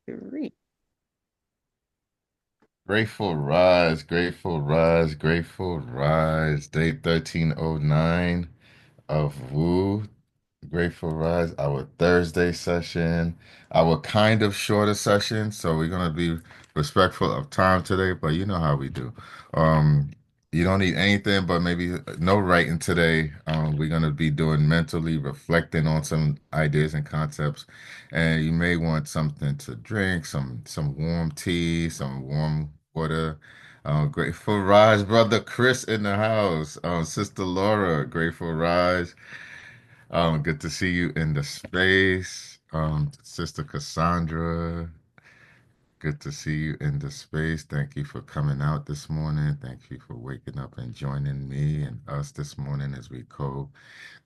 Three. Grateful Rise, Grateful Rise, Grateful Rise. Day 1309 of Woo. Grateful Rise, our Thursday session, our kind of shorter session. So we're gonna be respectful of time today, but you know how we do. Um, you don't need anything but maybe no writing today. We're gonna be doing mentally reflecting on some ideas and concepts, and you may want something to drink, some warm tea, some warm water. Grateful Rise, brother Chris in the house. Sister Laura, Grateful Rise. Good to see you in the space. Sister Cassandra, good to see you in the space. Thank you for coming out this morning. Thank you for waking up and joining me and us this morning as we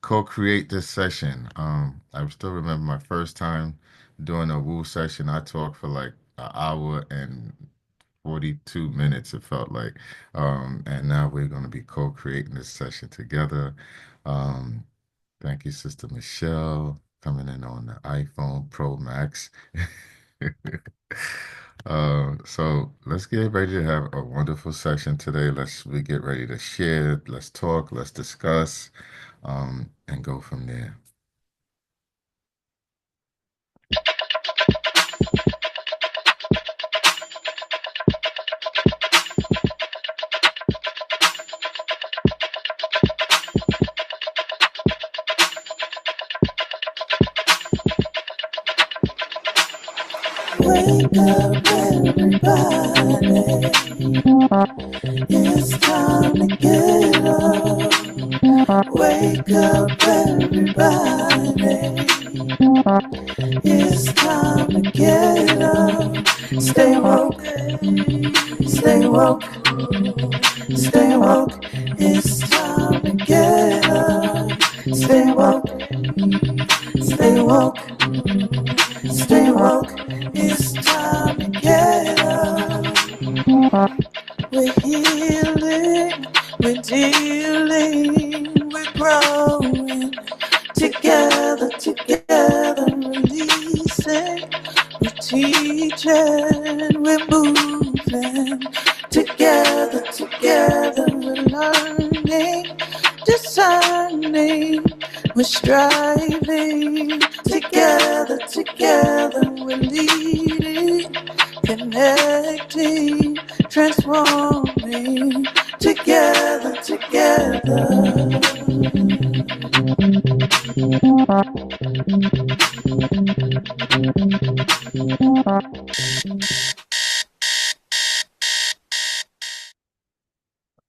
co-create this session. I still remember my first time doing a woo session. I talked for like an hour and 42 minutes, it felt like. And now we're going to be co-creating this session together. Um, Thank you, Sister Michelle, coming in on the iPhone Pro Max. So let's get ready to have a wonderful session today. We get ready to share, let's talk, let's discuss, and go from there. Wake up, everybody. It's time to get up. Wake up, everybody. It's time to get up. Stay woke, stay woke, stay woke. It's time to get up. Stay woke, stay woke, stay woke. It's time to get up. We're healing, we're dealing, we're growing. Together, together, releasing. We're teaching, we're moving. Together, together, we're learning, discerning. We're striving. Together, together, we're leading, connecting, transforming. Together, together.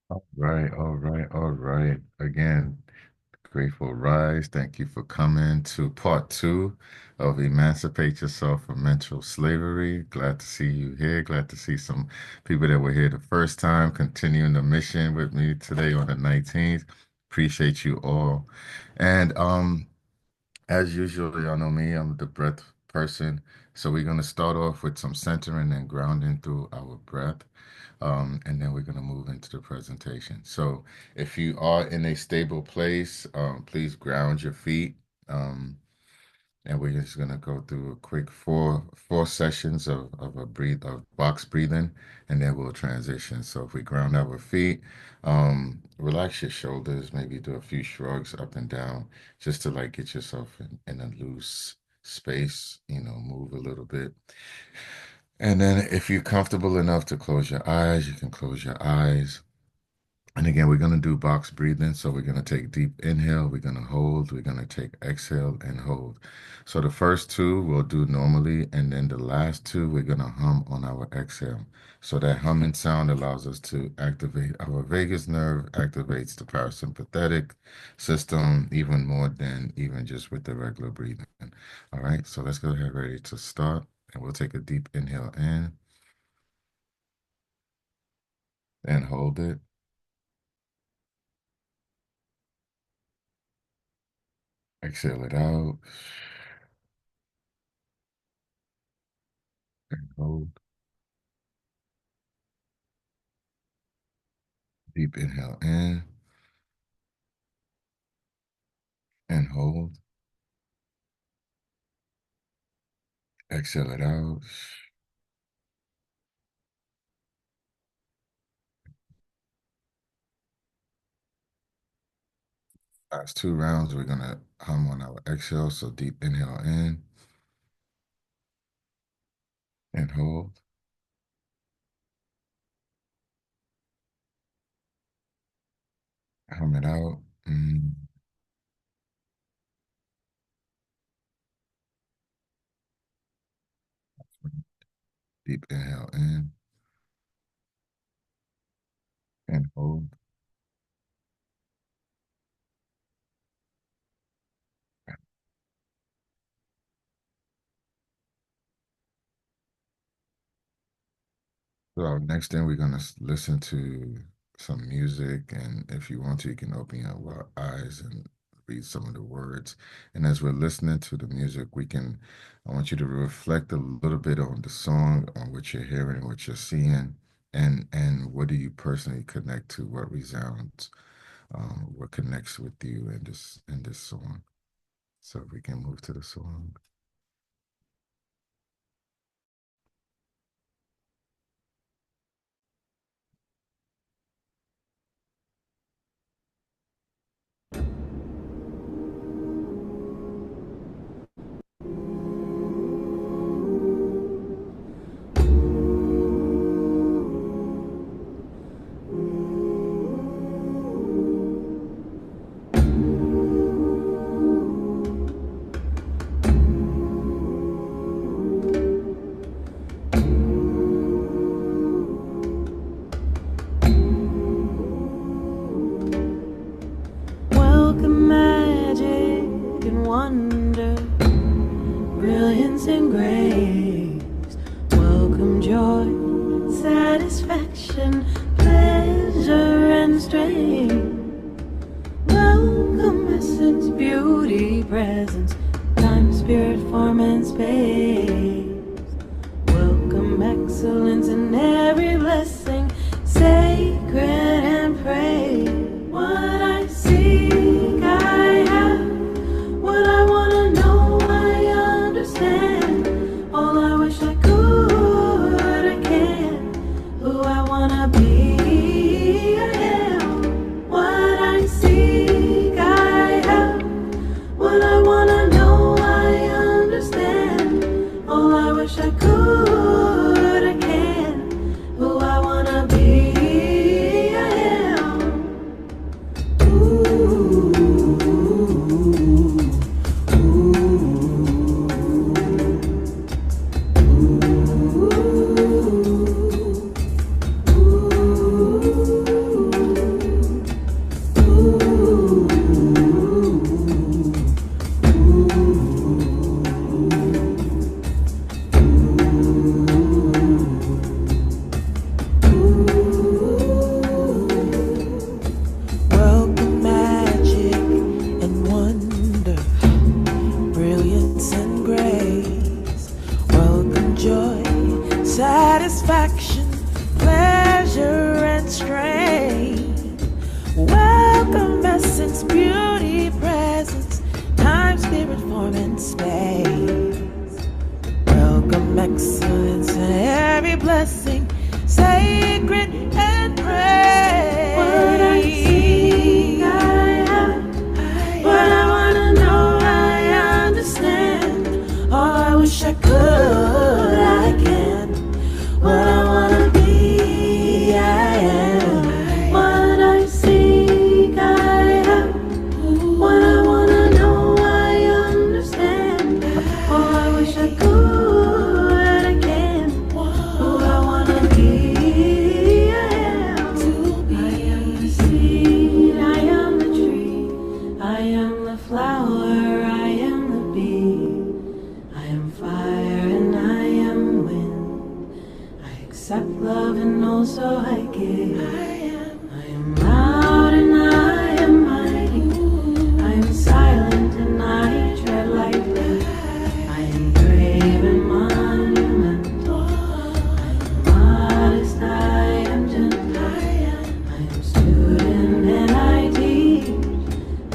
All right, all right, all right. Again, Grateful Rise, thank you for coming to part two of Emancipate Yourself from Mental Slavery. Glad to see you here. Glad to see some people that were here the first time continuing the mission with me today on the 19th. Appreciate you all. And as usual, y'all know me, I'm the breath person. So we're going to start off with some centering and grounding through our breath. And then we're going to move into the presentation. So if you are in a stable place, please ground your feet. Um, and we're just gonna go through a quick four sessions of a breathe of box breathing, and then we'll transition. So if we ground our feet, relax your shoulders, maybe do a few shrugs up and down, just to like get yourself in a loose space, move a little bit. And then if you're comfortable enough to close your eyes, you can close your eyes. And again, we're going to do box breathing. So we're going to take deep inhale, we're going to hold, we're going to take exhale and hold. So the first two we'll do normally, and then the last two we're going to hum on our exhale. So that humming sound allows us to activate our vagus nerve, activates the parasympathetic system even more than even just with the regular breathing. All right, so let's go ahead, ready to start. And we'll take a deep inhale in and hold it. Exhale it out and hold. Deep inhale in and hold. Exhale it out. Last 2 rounds, we're gonna hum on our exhale. So deep inhale in and hold. Hum it out. Deep inhale in and hold. So next thing we're gonna listen to some music, and if you want to, you can open your eyes and read some of the words. And as we're listening to the music, I want you to reflect a little bit on the song, on what you're hearing, what you're seeing, and what do you personally connect to, what resounds, what connects with you in this song. So if we can move to the song. Welcome magic and wonder, brilliance and grace. Welcome joy, satisfaction, pleasure and strength. Welcome essence, beauty, presence, time, spirit, form and space. Welcome excellence in every blessing, sacred and praise. What I seek, I have. What I wanna know, I understand. All I wish I could, I can. Who I wanna be, I am. What I seek, I have. What I wanna know, I understand. All I wish I could, I can. Who I wanna be, I am. Welcome magic and wonder, brilliance and grace. Welcome joy, satisfaction, pleasure and strength. Welcome essence, beauty, presence, time, spirit, form and space. Welcome excellence in every blessing, sacred and praise. What I seek, I have. What I wanna know, I understand. All I wish I could, I can. What I wanna be, I am. What I seek, I have. What I wanna know, I understand. All I wish I could, I can. Who I wanna be, I am. I am the seed, I am the tree. I am the flower, I am the bee. I am fire and I am wind. I accept love and also I give. I am loud and I am mighty. I am silent and I tread lightly. I am brave and monumental. I am modest, I am gentle. I am student and I teach.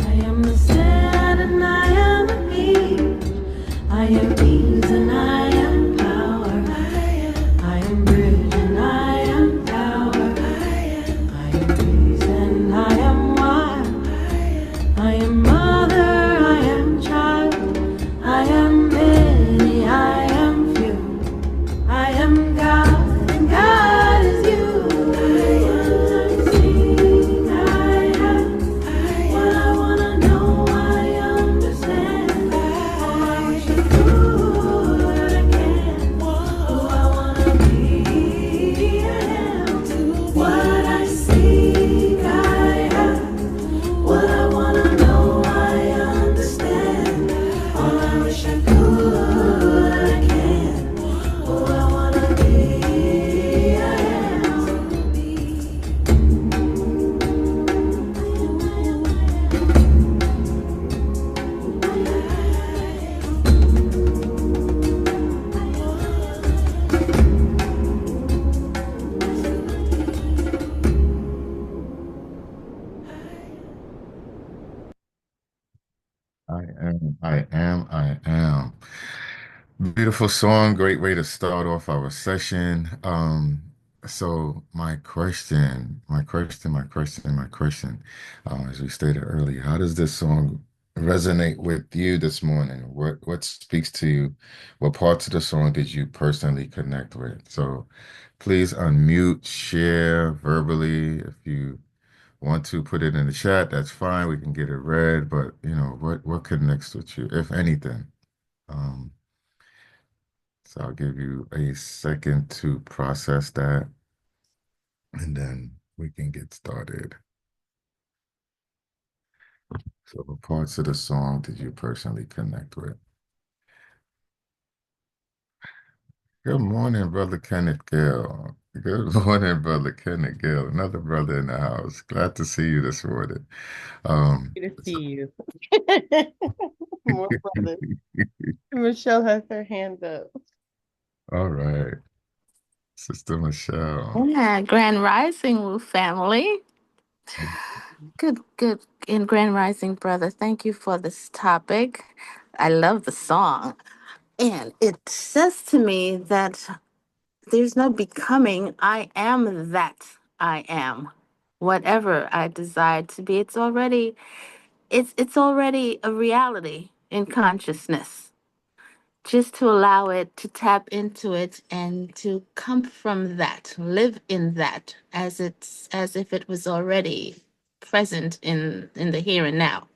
I am the sand and I am the beach. I am ease and I am Beautiful song, great way to start off our session. So my question, as we stated earlier, how does this song resonate with you this morning? What speaks to you? What parts of the song did you personally connect with? So please unmute, share verbally. If you want to put it in the chat, that's fine. We can get it read, but what connects with you, if anything? Um, so I'll give you a second to process that, and then we can get started. So what parts of the song did you personally connect with? Good morning, Brother Kenneth Gale. Good morning, Brother Kenneth Gale. Another brother in the house. Glad to see you this morning. Um, To so- see you. More brothers. Michelle has her hand up. all right, Sister Michelle. Yeah, Grand Rising Wu family. Good. In Grand Rising, brother. Thank you for this topic. I love the song. And it says to me that there's no becoming. I am that I am. Whatever I desire to be, it's already a reality in consciousness. Just to allow it to tap into it and to come from that, live in that as if it was already present in the here and now.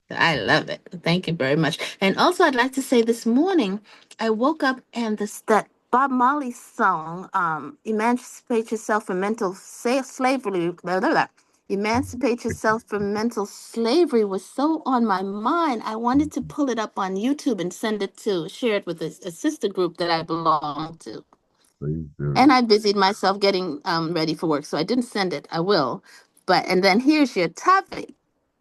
I love it. Thank you very much. And also, I'd like to say this morning, I woke up and this that Bob Marley song, "Emancipate Yourself from Mental Slavery." Blah, blah, blah. Emancipate yourself from mental slavery was so on my mind. I wanted to pull it up on YouTube and share it with a sister group that I belong to. Please And do. I busied myself getting ready for work, so I didn't send it. I will. But, and then here's your topic: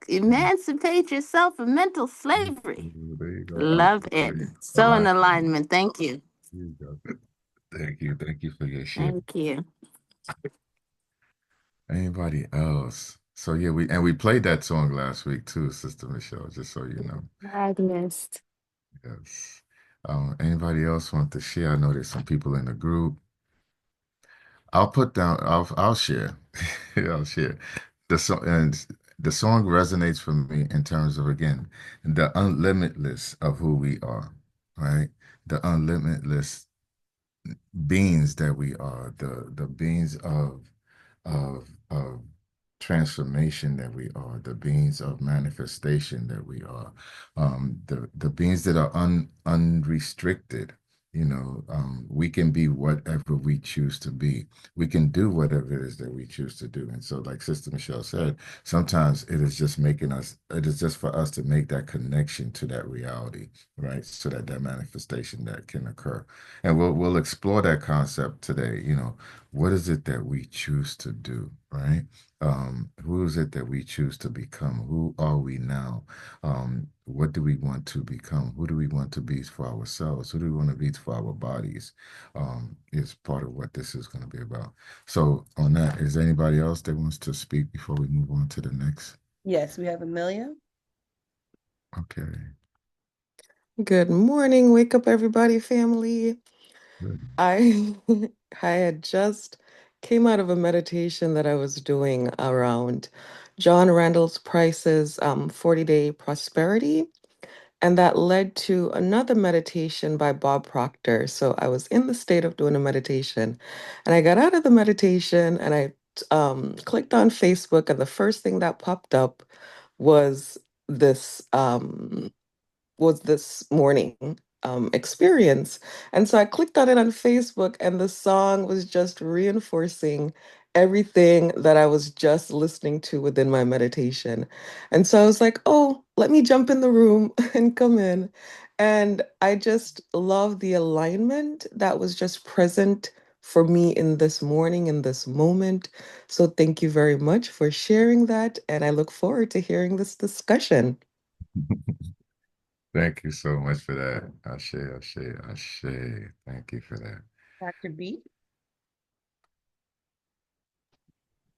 emancipate yourself from mental slavery. There you go. Love it. So in Align. alignment. Thank you. There you go. Thank you. Thank you for your share. Thank you. Anybody else? So yeah, we played that song last week too, Sister Michelle, just so you know. I missed. Yes. Anybody else want to share? I know there's some people in the group. I'll share. Yeah, I'll share. The song resonates for me in terms of, again, the unlimitless of who we are, right? The unlimitless beings that we are, the beings of transformation that we are, the beings of manifestation that we are, the beings that are unrestricted. We can be whatever we choose to be. We can do whatever it is that we choose to do. And so, like Sister Michelle said, sometimes it is just for us to make that connection to that reality, right? So that manifestation that can occur. And we'll explore that concept today. What is it that we choose to do, right? Who is it that we choose to become? Who are we now? What do we want to become? Who do we want to be for ourselves? Who do we want to be for our bodies? Is part of what this is going to be about. So on that, is there anybody else that wants to speak before we move on to the next? Yes, we have Amelia. Okay. Good morning. Wake up, everybody, family. Good. I I had just came out of a meditation that I was doing around John Randall Price's 40-day prosperity. And that led to another meditation by Bob Proctor. So I was in the state of doing a meditation, and I got out of the meditation and I clicked on Facebook, and the first thing that popped up was this this morning experience. And so I clicked on it on Facebook, and the song was just reinforcing everything that I was just listening to within my meditation. And so I was like, oh, let me jump in the room and come in. And I just love the alignment that was just present for me in this morning, in this moment. So thank you very much for sharing that. And I look forward to hearing this discussion. Thank you so much for that. Ashe, Ashe, Ashe. Thank you for that. Dr. B.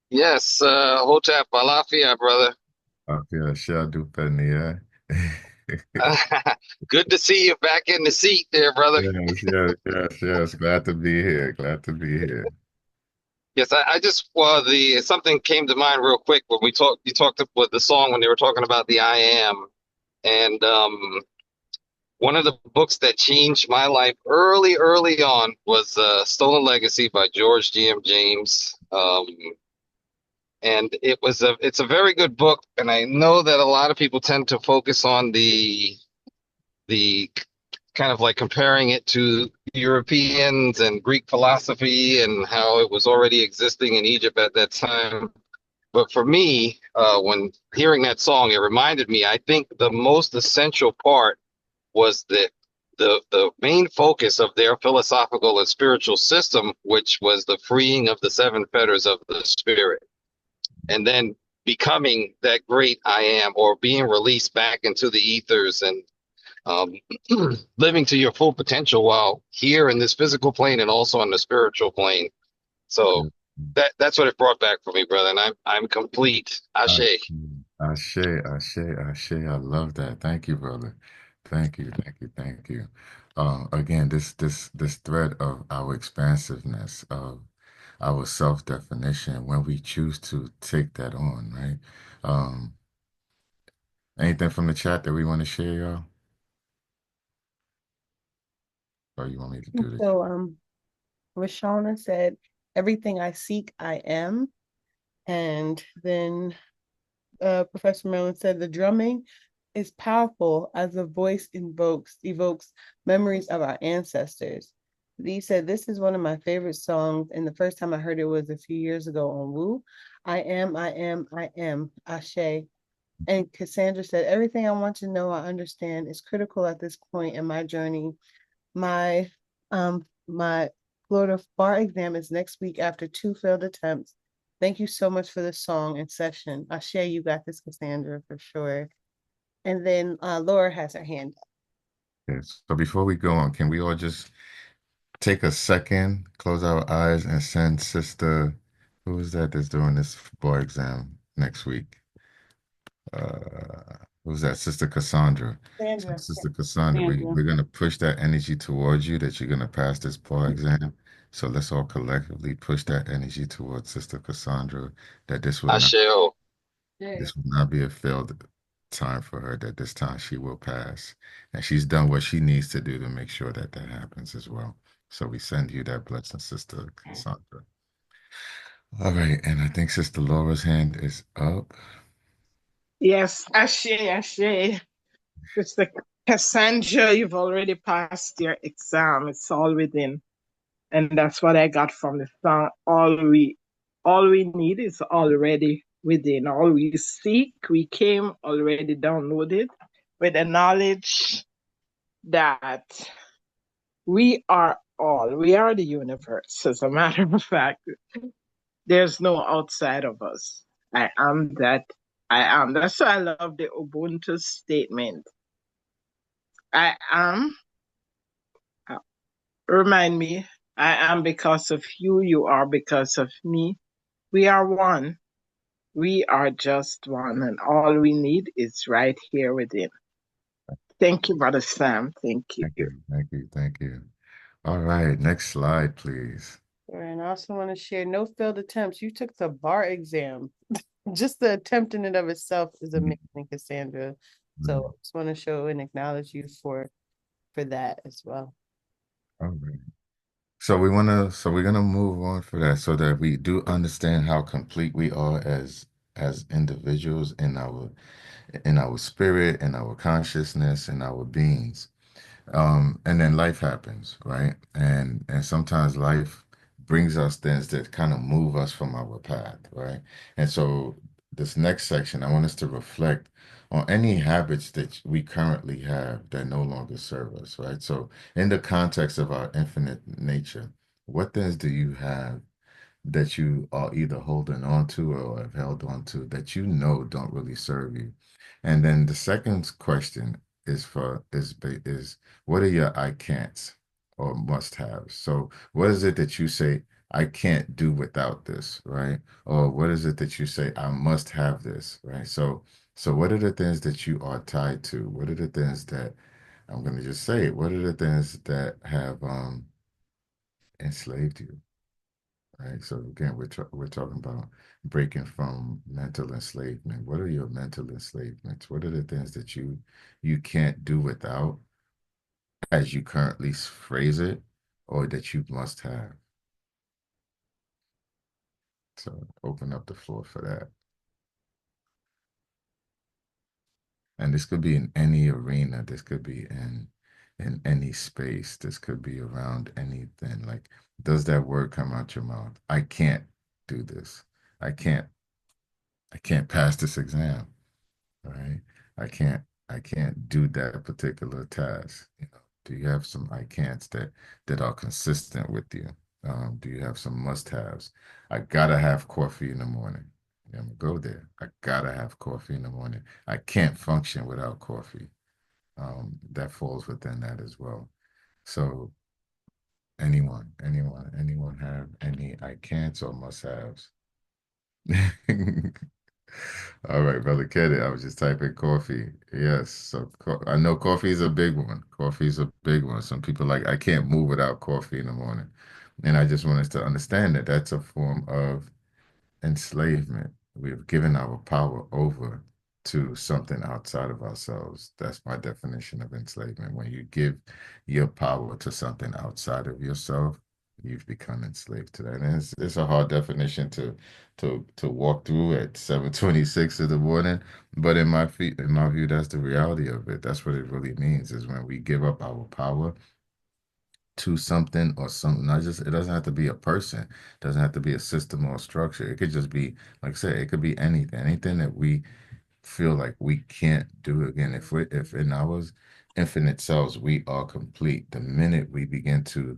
Yes, Hotep Balafia, brother. Okay, Ashe, Adu Penia. Good to see you back in the seat there, brother. Yes, yes, yes, yes. Glad to be here. Glad to be here. Yes, I just the something came to mind real quick when we talked. You talked with the song when they were talking about the I am, and one of the books that changed my life early on was Stolen Legacy by George G.M. James. And it's a very good book, and I know that a lot of people tend to focus on the kind of like comparing it to Europeans and Greek philosophy and how it was already existing in Egypt at that time. But for me, when hearing that song, it reminded me, I think the most essential part was that the main focus of their philosophical and spiritual system, which was the freeing of the seven fetters of the spirit, and then becoming that great I am, or being released back into the ethers and um, living to your full potential while here in this physical plane and also on the spiritual plane. So that's what it brought back for me, brother. And I'm complete. Ashe. Ashe, Ashe, Ashe, Ashe. I love that. Thank you, brother. Thank you, thank you, thank you. Again, this thread of our expansiveness, of our self-definition, when we choose to take that on, right? Um, Anything from the chat that we want to share, y'all? Or you want me to do this? So, Rashana said, "Everything I seek, I am." And then Professor Merlin said, "The drumming is powerful as the voice evokes memories of our ancestors." Lee said, "This is one of my favorite songs, and the first time I heard it was a few years ago on Woo. I am, Ashe." And Cassandra said, "Everything I want to know, I understand, is critical at this point in my journey. My Florida bar exam is next week after two failed attempts. Thank you so much for the song and session. Ashe, you got this, Cassandra, for sure." And then Laura has her hand up. Yes. So before we go on, can we all just take a second, close our eyes, and send Sister, who is that that's doing this board exam next week? Who's that? Sister Cassandra. So Cassandra. Sister Cassandra, Cassandra. we're gonna push that energy towards you that you're gonna pass this board exam. So let's all collectively push that energy towards Sister Cassandra that Asheo. this will not be a failed time for her, that this time she will pass. And she's done what she needs to do to make sure that that happens as well. So we send you that blessing, Sister Cassandra. All right, and I think Sister Laura's hand is up. Yes, Ashe, Ashe. Sister Cassandra, you've already passed your exam. It's all within. And that's what I got from the song. All we need is already within. All we seek, we came already downloaded with the knowledge that we are the universe. As a matter of fact, there's no outside of us. I am that I am. That's why I love the Ubuntu statement. I am, remind me, I am because of you, you are because of me. We are one. We are just one, and all we need is right here within. Thank you, Brother Sam. Thank you. Thank you, thank you, thank you. All right, next slide, please. And I also want to share no failed attempts. You took the bar exam. Just the attempt in and of itself is amazing, Cassandra. So I just want to show and acknowledge you for that as well. All right. So we're gonna move on for that so that we do understand how complete we are as individuals in our spirit, in our consciousness, in our beings. And then life happens, right? And sometimes life brings us things that kind of move us from our path, right? And so this next section, I want us to reflect on any habits that we currently have that no longer serve us, right? So in the context of our infinite nature, what things do you have that you are either holding on to or have held on to that you know don't really serve you? And then the second question is what are your I can'ts or must haves? So what is it that you say I can't do without this, right? Or what is it that you say I must have this, right? So So what are the things that you are tied to? What are the things that I'm going to just say it. What are the things that have enslaved you? Right. So again, we're talking about breaking from mental enslavement. What are your mental enslavements? What are the things that you can't do without, as you currently phrase it, or that you must have? So open up the floor for that. And this could be in any arena. This could be in any space. This could be around anything. Like, does that word come out your mouth? I can't do this. I can't I can't pass this exam, right? I can't I can't do that particular task. You know, do you have some I can'ts that are consistent with you? Do you have some must-haves? I gotta have coffee in the morning. Yeah, I'm gonna go there. I gotta have coffee in the morning. I can't function without coffee. That falls within that as well. So anyone have any I can'ts or must-haves? All right, brother Kenny, I was just typing coffee. Yes, so I know coffee is a big one. Coffee is a big one. Some people like, I can't move without coffee in the morning. And I just want us to understand that that's a form of enslavement. We've given our power over to something outside of ourselves. That's my definition of enslavement. When you give your power to something outside of yourself, you've become enslaved to that. And it's a hard definition to walk through at 7:26 in the morning. But in my view, that's the reality of it. That's what it really means is when we give up our power to something or something. Not just it doesn't have to be a person, it doesn't have to be a system or a structure. It could just be, like I said, it could be anything that we feel like we can't do again. If in our infinite selves we are complete, the minute we begin to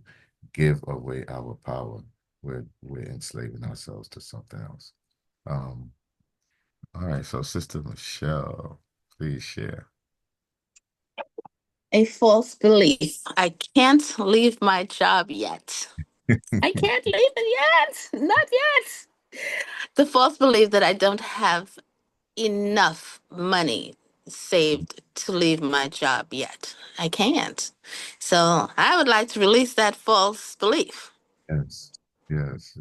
give away our power, we're enslaving ourselves to something else. Um, all right, so Sister Michelle, please share. A false belief. I can't leave my job yet. I can't leave it yet. Not yet. The false belief that I don't have enough money saved to leave my job yet. I can't. So I would like to release that false belief. Yes, yes.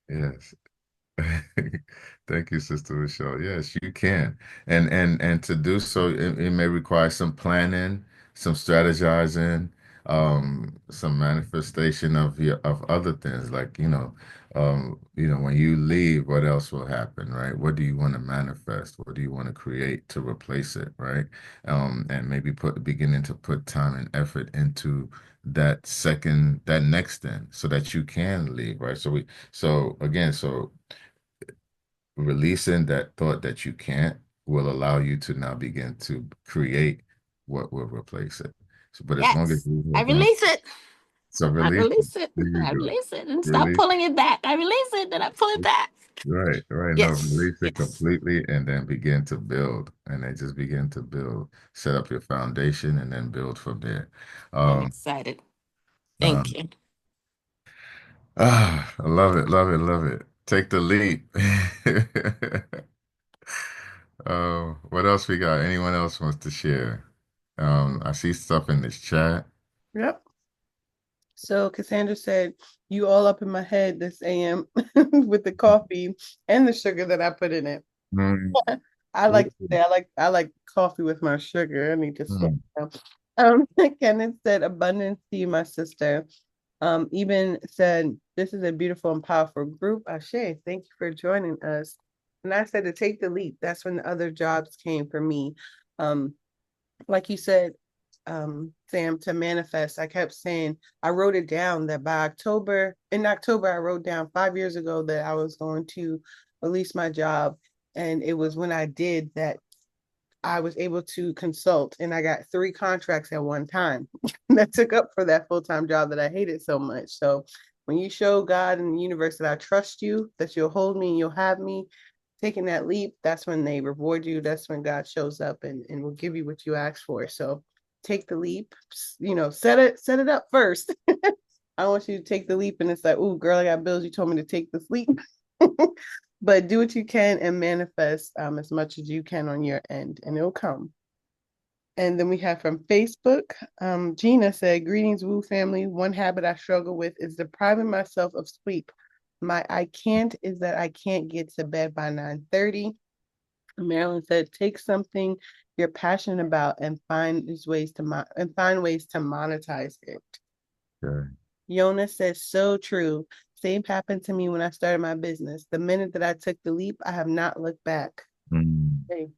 Yes. Thank you, Sister Michelle. Yes, you can. And to do so, it may require some planning, some strategizing, some manifestation of other things. Like, when you leave, what else will happen, right? What do you want to manifest? What do you want to create to replace it, right? And maybe beginning to put time and effort into that next thing so that you can leave, right? So releasing that thought that you can't will allow you to now begin to create what will replace it. So, but as long as Yes. you I hold on, release it. so I release it. release it. There you I go. release it and stop Release. pulling it back. I release it and I pull it back. Right. No, Yes. release it Yes. completely and then begin to build. And then just begin to build. Set up your foundation and then build from there. I'm Um, excited. Thank um, you. I love it, love it, love it. Take the leap. What else we got? Anyone else wants to share? I see stuff in this chat. Yep. So Cassandra said, "You all up in my head this AM with the coffee and the sugar that I put in it." Mm, I like ooh, to say I like coffee with my sugar. I need to slow mm, down. Kenneth said, "Abundance to you, my sister." Even said, "This is a beautiful and powerful group." Ashe, thank you for joining us. And I said to take the leap. That's when the other jobs came for me. Um, like you said, Sam, to manifest, I kept saying, I wrote it down that in October, I wrote down 5 years ago that I was going to release my job. And it was when I did that I was able to consult and I got 3 contracts at one time that took up for that full-time job that I hated so much. So when you show God and the universe that I trust you, that you'll hold me and you'll have me, taking that leap, that's when they reward you. That's when God shows up and will give you what you ask for. So take the leap, set it up first. I want you to take the leap and it's like, oh girl, I got bills. You told me to take this leap. But do what you can and manifest as much as you can on your end, and it'll come. And then we have from Facebook, Gina said, "Greetings, Woo family. One habit I struggle with is depriving myself of sleep. My I can't is that I can't get to bed by 9:30." Marilyn said, "Take something you're passionate about and find ways to monetize it." Okay. Yona says, "So true. Same happened to me when I started my business. The minute that I took the leap, I have not looked back." Mm. Hey,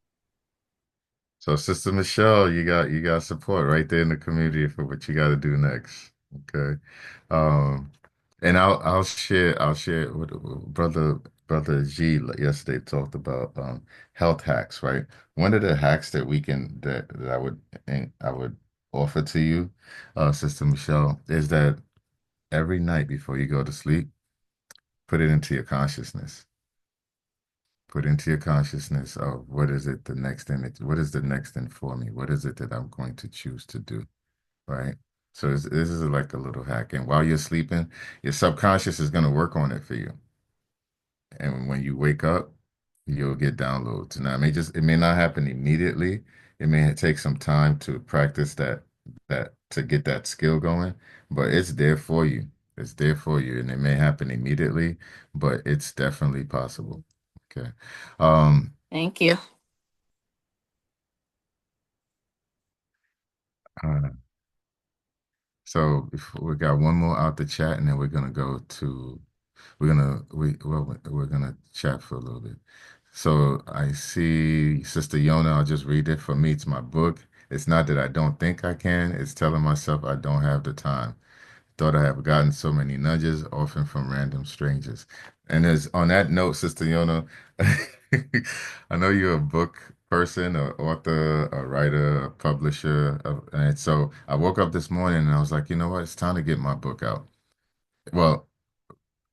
So, Sister Michelle, you got support right there in the community for what you got to do next. Okay. Um, and I'll share what brother G yesterday talked about health hacks, right? One of the hacks that we can that I would offer to you, Sister Michelle, is that every night before you go to sleep, put it into your consciousness. Put into your consciousness of what is it the next thing what is the next thing for me? What is it that I'm going to choose to do? Right? So this is like a little hack. And while you're sleeping, your subconscious is going to work on it for you. And when you wake up, you'll get downloads. Now, it may not happen immediately. It may take some time to practice that to get that skill going, but it's there for you. It's there for you, and it may happen immediately, but it's definitely possible. Okay. Um, Thank you. uh, so if we got one more out the chat, and then we're gonna go to we're gonna we well we're gonna chat for a little bit. So I see Sister Yona, I'll just read it. For me, it's my book. It's not that I don't think I can, it's telling myself I don't have the time. Thought I have gotten so many nudges, often from random strangers. And as on that note, Sister Yona, I know you're a book person, an author, a writer, a publisher. And so I woke up this morning and I was like, you know what? It's time to get my book out. Well,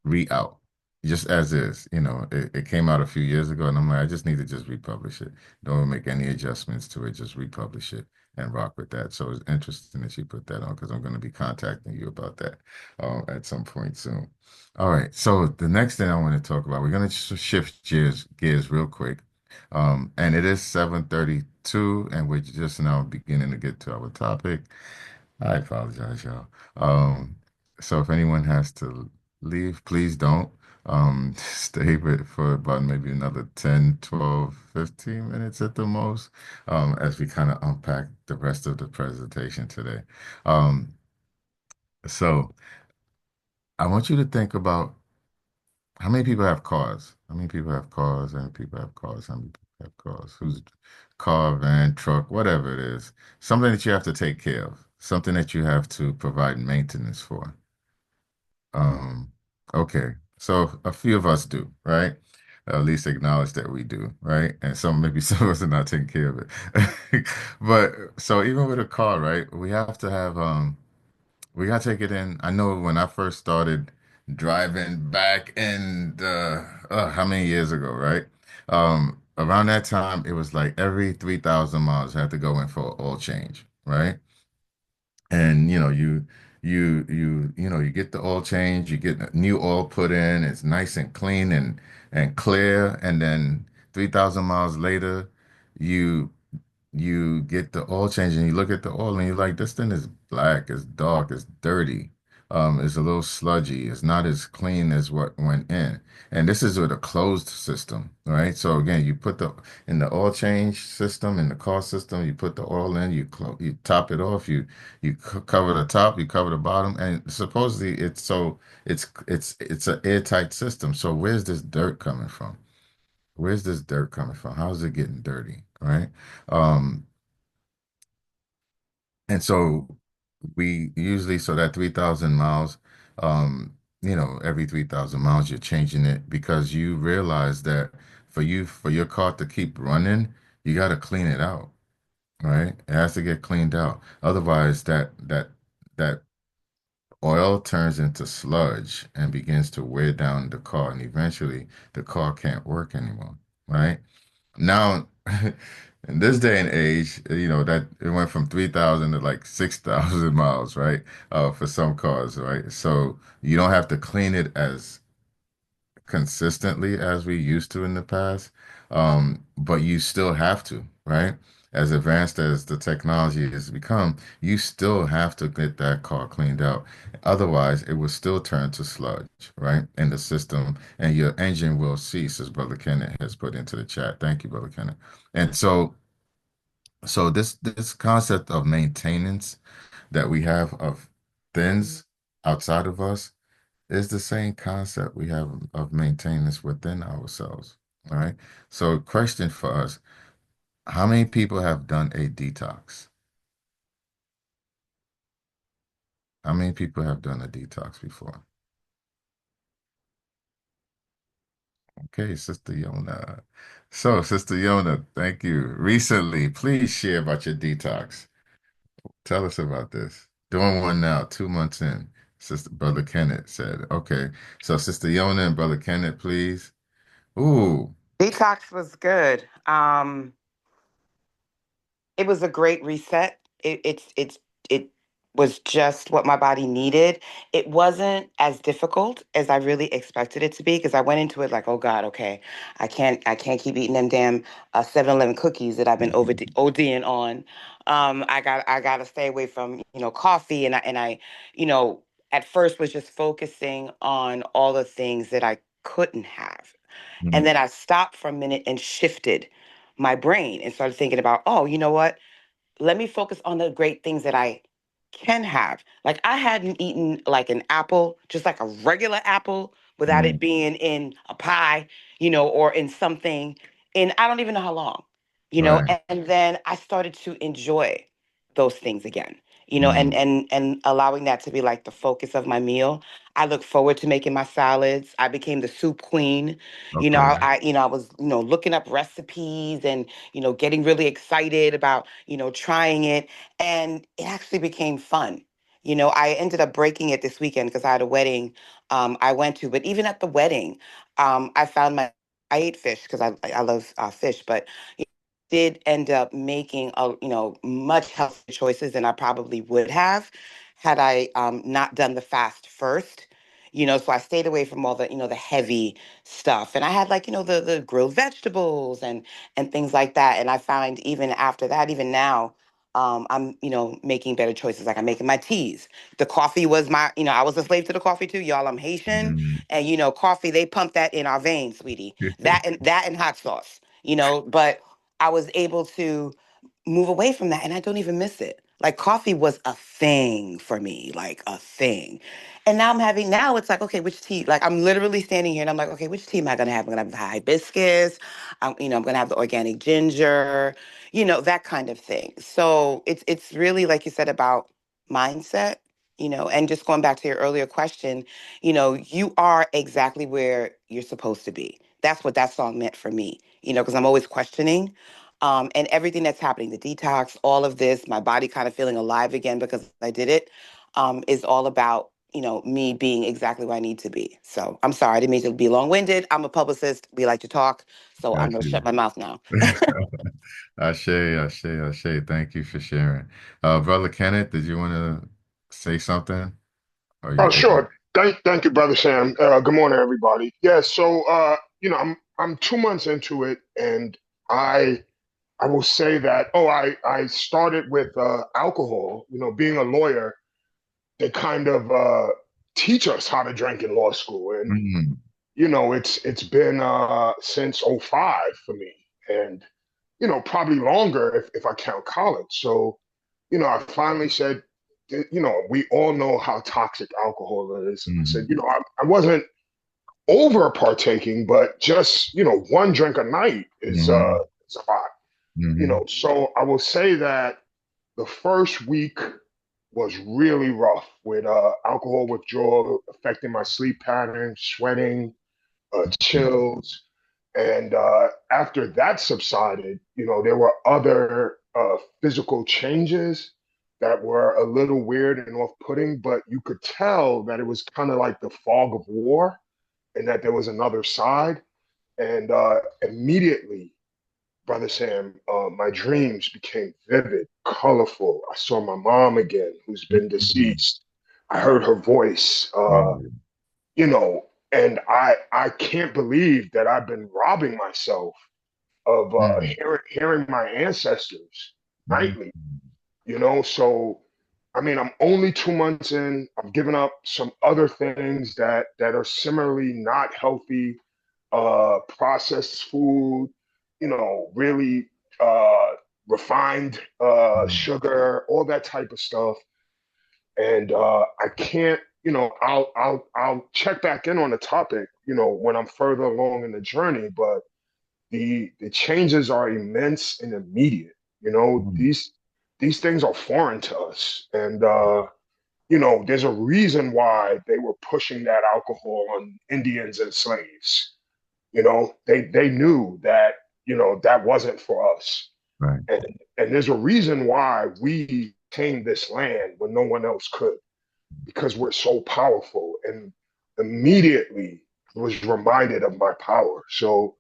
re-out just as is. It came out a few years ago, and I'm like, I just need to just republish it. Don't make any adjustments to it, just republish it and rock with that. So it's interesting that you put that on because I'm going to be contacting you about that at some point soon. All right, so the next thing I want to talk about, we're going to shift gears real quick. And it is 7:32, and we're just now beginning to get to our topic. I apologize, y'all. So if anyone has to leave, please don't. Stay with for about maybe another 10, 12, 15 minutes at the most, as we kind of unpack the rest of the presentation today. Um, so I want you to think about how many people have cars? How many people have cars? How many people have cars? How many people have cars? Who's car, van, truck, whatever it is, something that you have to take care of, something that you have to provide maintenance for. Um, okay. So a few of us do, right? At least acknowledge that we do, right? And maybe some of us are not taking care of it. But so even with a car, right, we gotta take it in. I know when I first started driving back in how many years ago, right? Around that time, it was like every 3,000 miles I had to go in for an oil change, right? And you get the oil change, you get new oil put in, it's nice and clean and clear, and then 3,000 miles later, you you get the oil change and you look at the oil and you're like, this thing is black, it's dark, it's dirty, it's a little sludgy, it's not as clean as what went in. And this is with a closed system, right? So again, you put in the oil change system, in the car system, you put the oil in, you top it off, you cover the top, you cover the bottom, and supposedly it's an airtight system. So where's this dirt coming from? Where's this dirt coming from? How's it getting dirty, right? Um, and so we usually, so that 3,000 miles, every 3,000 miles, you're changing it because you realize that for your car to keep running, you got to clean it out, right? It has to get cleaned out. Otherwise, that oil turns into sludge and begins to wear down the car, and eventually the car can't work anymore, right? Now, in this day and age, that it went from 3,000 to like 6,000 miles, right? For some cars, right? So you don't have to clean it as consistently as we used to in the past. But you still have to, right? As advanced as the technology has become, you still have to get that car cleaned out. Otherwise, it will still turn to sludge, right, in the system, and your engine will cease, as Brother Kenneth has put into the chat. Thank you, Brother Kenneth. And so this concept of maintenance that we have of things outside of us is the same concept we have of maintenance within ourselves. All right. So, question for us: how many people have done a detox? How many people have done a detox before? Okay, Sister Yona. So, Sister Yona, thank you. Recently, please share about your detox. Tell us about this. Doing one now, 2 months in. Sister Brother Kenneth said, okay. So, Sister Yona and Brother Kenneth, please. Ooh. Detox was good. It was a great reset. It was just what my body needed. It wasn't as difficult as I really expected it to be because I went into it like, oh God, okay, I can't keep eating them damn 7-Eleven cookies that I've been ODing on. I got to stay away from coffee and I you know at first was just focusing on all the things that I couldn't have. And Mm, then I stopped for a minute and shifted my brain and started thinking about, oh, you know what? Let me focus on the great things that I can have. Like I hadn't eaten like an apple, just like a regular apple without it mm, being in a pie, or in something in I don't even know how long, right. and then I started to enjoy those things again. And Mm, and allowing that to be like the focus of my meal. I look forward to making my salads. I became the soup queen. okay. I was, looking up recipes and getting really excited about, trying it. And it actually became fun. I ended up breaking it this weekend because I had a wedding I went to. But even at the wedding, I found I ate fish because I love fish, but did end up making much healthier choices than I probably would have had I not done the fast first. So I stayed away from all the the heavy stuff, and I had like the grilled vegetables and things like that. And I find even after that, even now, I'm making better choices. Like I'm making my teas. The coffee was my I was a slave to the coffee too, y'all. I'm Haitian, Mm. and coffee they pump that in our veins, sweetie. That and hot sauce. But I was able to move away from that and I don't even miss it. Like coffee was a thing for me, like a thing. And now it's like, okay, which tea? Like I'm literally standing here and I'm like, okay, which tea am I gonna have? I'm gonna have the hibiscus, I'm gonna have the organic ginger, that kind of thing. So it's really like you said about mindset, and just going back to your earlier question, you are exactly where you're supposed to be. That's what that song meant for me, because I'm always questioning and everything that's happening, the detox, all of this, my body kind of feeling alive again because I did it, is all about, me being exactly where I need to be. So I'm sorry, I didn't mean to be long winded. I'm a publicist. We like to talk. So I'm Got going to shut you. my mouth now. Ashe, Ashe, Ashe. Thank you for sharing. Brother Kenneth, did you want to say something? Are Oh, you able? sure. Thank you, brother Sam. Good morning, everybody. Yeah, so I'm 2 months into it, and I I will say that I started with alcohol. Being a lawyer, they kind of teach us how to drink in law school, and Mm, it's been since '05 for me, and probably longer if I count college. So I finally said, we all know how toxic alcohol is. And I said, mm, I wasn't over partaking, but just, one drink a night mm, is a lot. mm, So I will say that the first week was really rough with alcohol withdrawal affecting my sleep pattern, sweating, chills. And after that subsided, there were other physical changes that were a little weird and off-putting, but you could tell that it was kind of like the fog of war and that there was another side. And immediately, Brother Sam, my dreams became vivid, colorful. I saw my mom again, who's been mm. deceased. I heard her voice. Wow. You know, And I can't believe that I've been robbing myself of Mm, hearing my ancestors mhm, nightly, you know? So, I mean, I'm only 2 months in. I've given up some other things that are similarly not healthy, processed food, really refined mm, sugar, all that type of stuff. And I can't, I'll check back in on the topic, when I'm further along in the journey. But the changes are immense and immediate. You know, mm, these things are foreign to us, and there's a reason why they were pushing that alcohol on Indians and slaves. They knew that that wasn't for us, right. and there's a reason why we came this land when no one else could, because we're so powerful. And immediately was reminded of my power. So,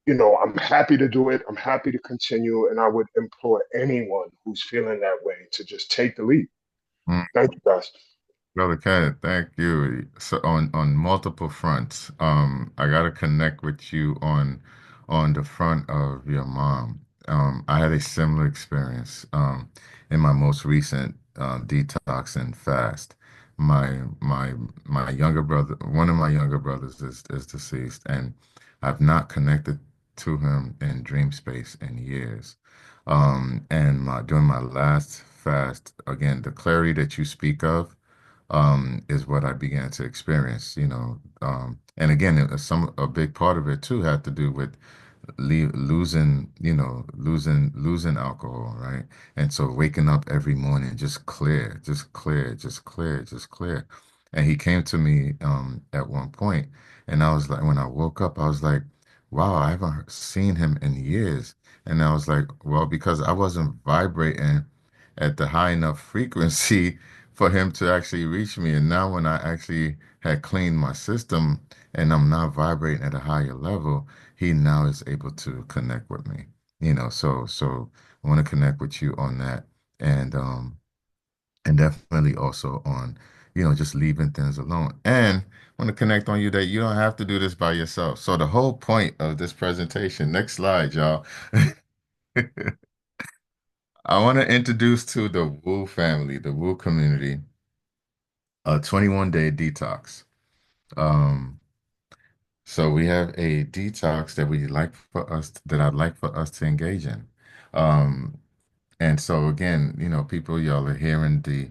I'm happy to do it. I'm happy to continue. And I would implore anyone who's feeling that way to just take the leap. Mm. Thank you, guys. Brother Cat, thank you. So on multiple fronts, I gotta connect with you on the front of your mom. I had a similar experience in my most recent detox and fast. My younger brother, one of my younger brothers is deceased, and I've not connected to him in dream space in years. And during my last fast, again, the clarity that you speak of is what I began to experience, and again, a big part of it too had to do with losing, losing alcohol, right? And so waking up every morning just clear, just clear, just clear, just clear. And he came to me at one point, and I was like, when I woke up, I was like, wow, I haven't seen him in years. And I was like, well, because I wasn't vibrating at the high enough frequency for him to actually reach me. And now when I actually had cleaned my system and I'm now vibrating at a higher level, he now is able to connect with me. So I want to connect with you on that. And definitely also on, just leaving things alone. And I want to connect on you that you don't have to do this by yourself. So the whole point of this presentation, next slide, y'all. I want to introduce to the Wu family, the Wu community, a 21-day detox. Um, so we have a detox that I'd like for us to engage in. Um, And so again, people, y'all are hearing the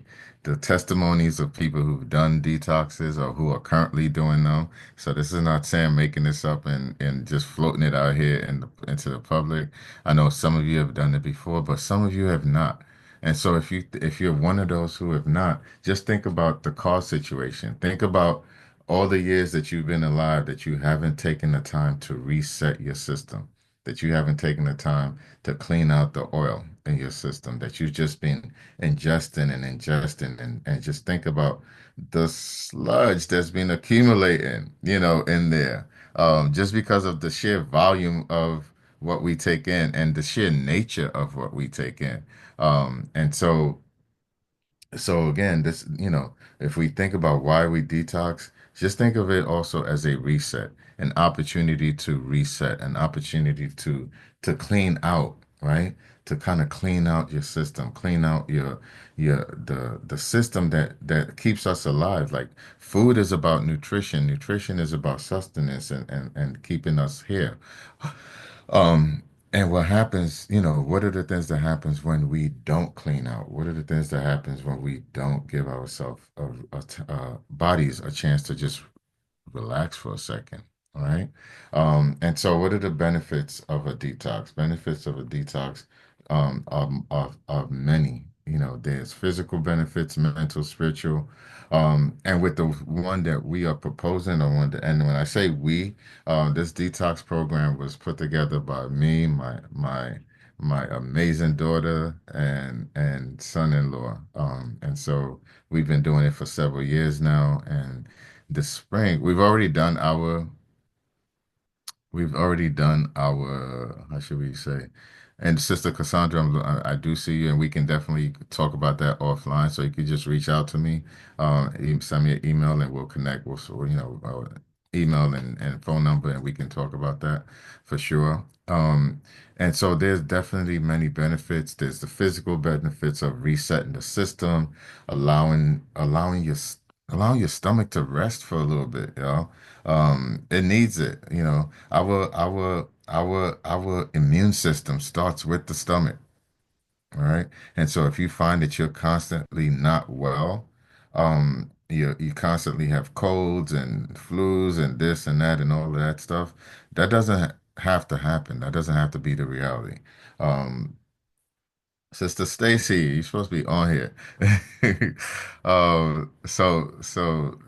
testimonies of people who've done detoxes or who are currently doing them. So this is not Sam making this up and just floating it out here into the public. I know some of you have done it before, but some of you have not. And so if you're one of those who have not, just think about the cause situation. Think about all the years that you've been alive that you haven't taken the time to reset your system, that you haven't taken the time to clean out the oil in your system, that you've just been ingesting and just think about the sludge that's been accumulating, in there, just because of the sheer volume of what we take in and the sheer nature of what we take in. And so again, if we think about why we detox, just think of it also as a reset, an opportunity to reset, an opportunity to clean out, right? To kind of clean out your system, clean out the system that keeps us alive. Like food is about nutrition, nutrition is about sustenance and keeping us here. Um, and what happens, what are the things that happens when we don't clean out? What are the things that happens when we don't give ourselves, bodies a chance to just relax for a second, all right? And so what are the benefits of a detox? Benefits of a detox are many. There's physical benefits, mental, spiritual. And with the one that we are proposing, and when I say we, this detox program was put together by me, my amazing daughter and son-in-law. And so we've been doing it for several years now, and this spring we've already done our how should we say, and Sister Cassandra, I do see you and we can definitely talk about that offline, so you could just reach out to me, send me an email and we'll connect. email and phone number, and we can talk about that for sure. And so there's definitely many benefits. There's the physical benefits of resetting the system, allowing your stomach to rest for a little bit, you know. It needs it, you know. Our immune system starts with the stomach. All right. And so if you find that you're constantly not well, you constantly have colds and flus and this and that and all of that stuff, that doesn't have to happen. That doesn't have to be the reality. Um, Sister Stacy, you're supposed to be on here. So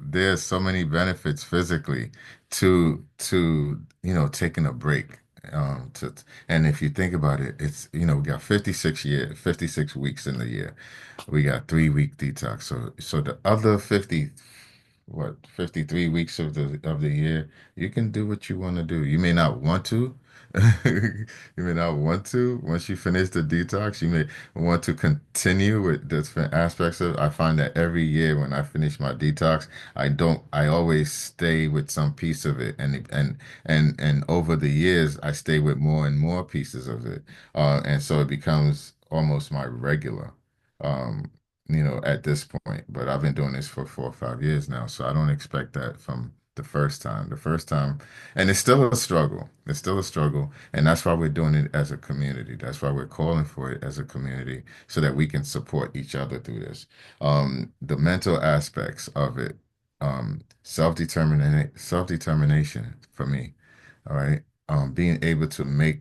there's so many benefits physically to taking a break. To and if you think about it, it's we got 56 weeks in the year. We got 3 week detox. So the other 53 weeks of the year, you can do what you want to do. You may not want to. You may not want to. Once you finish the detox, you may want to continue with different aspects of it. I find that every year when I finish my detox, I always stay with some piece of it. And over the years, I stay with more and more pieces of it. And so it becomes almost my regular. Um, at this point. But I've been doing this for 4 or 5 years now, so I don't expect that from the first time. The first time, and it's still a struggle. It's still a struggle, and that's why we're doing it as a community. That's why we're calling for it as a community, so that we can support each other through this. The mental aspects of it, self-determination for me. All right. Being able to make,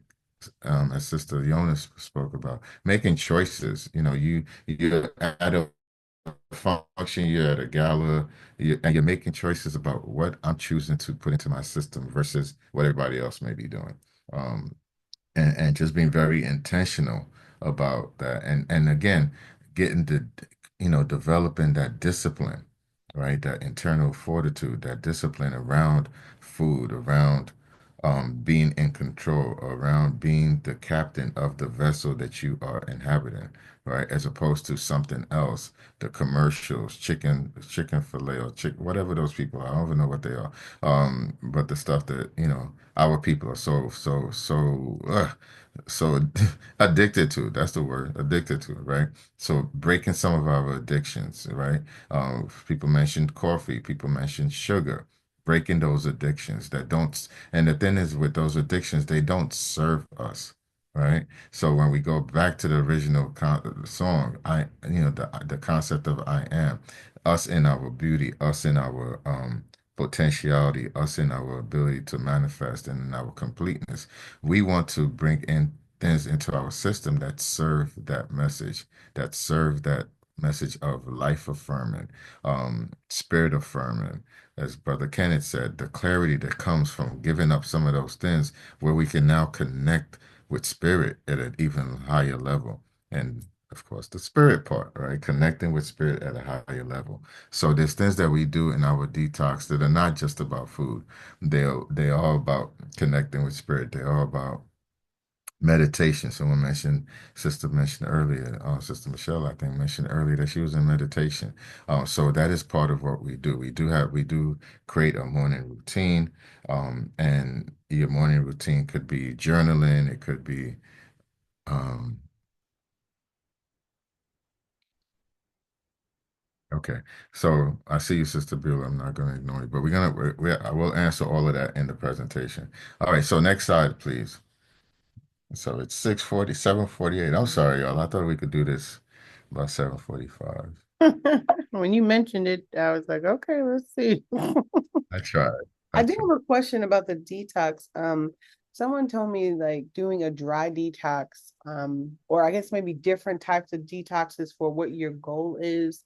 as Sister Jonas spoke about, making choices. You're at a function, you're at a gala, and you're making choices about what I'm choosing to put into my system versus what everybody else may be doing. Um, and just being very intentional about that. And again, getting the, developing that discipline, right? That internal fortitude, that discipline around food, around being in control, around being the captain of the vessel that you are inhabiting, right? As opposed to something else, the commercials, chicken fillet or whatever those people are. I don't even know what they are. But the stuff that, our people are so addicted to. That's the word, addicted to, right? So breaking some of our addictions, right? People mentioned coffee, people mentioned sugar, breaking those addictions that don't, and the thing is with those addictions, they don't serve us, right? So when we go back to the original song, the concept of I am, us in our beauty, us in our potentiality, us in our ability to manifest and in our completeness, we want to bring in things into our system that serve that message, that serve that message of life affirming, spirit affirming. As Brother Kenneth said, the clarity that comes from giving up some of those things where we can now connect with spirit at an even higher level. And of course, the spirit part, right? Connecting with spirit at a higher level. So there's things that we do in our detox that are not just about food. They're all about connecting with spirit. They're all about meditation. Sister mentioned earlier, Sister Michelle, I think, mentioned earlier that she was in meditation. So that is part of what we do. We do create a morning routine. And your morning routine could be journaling. It could be, um, okay. So I see you, Sister Bill. I'm not going to ignore you, but I will answer all of that in the presentation. All right. So next slide, please. So it's 6:40, 7:48. I'm sorry, y'all. I thought we could do this by 7:45. When you mentioned it, I was like, okay, let's see. I tried. I I do tried. have a question about the detox. Someone told me like doing a dry detox, or I guess maybe different types of detoxes for what your goal is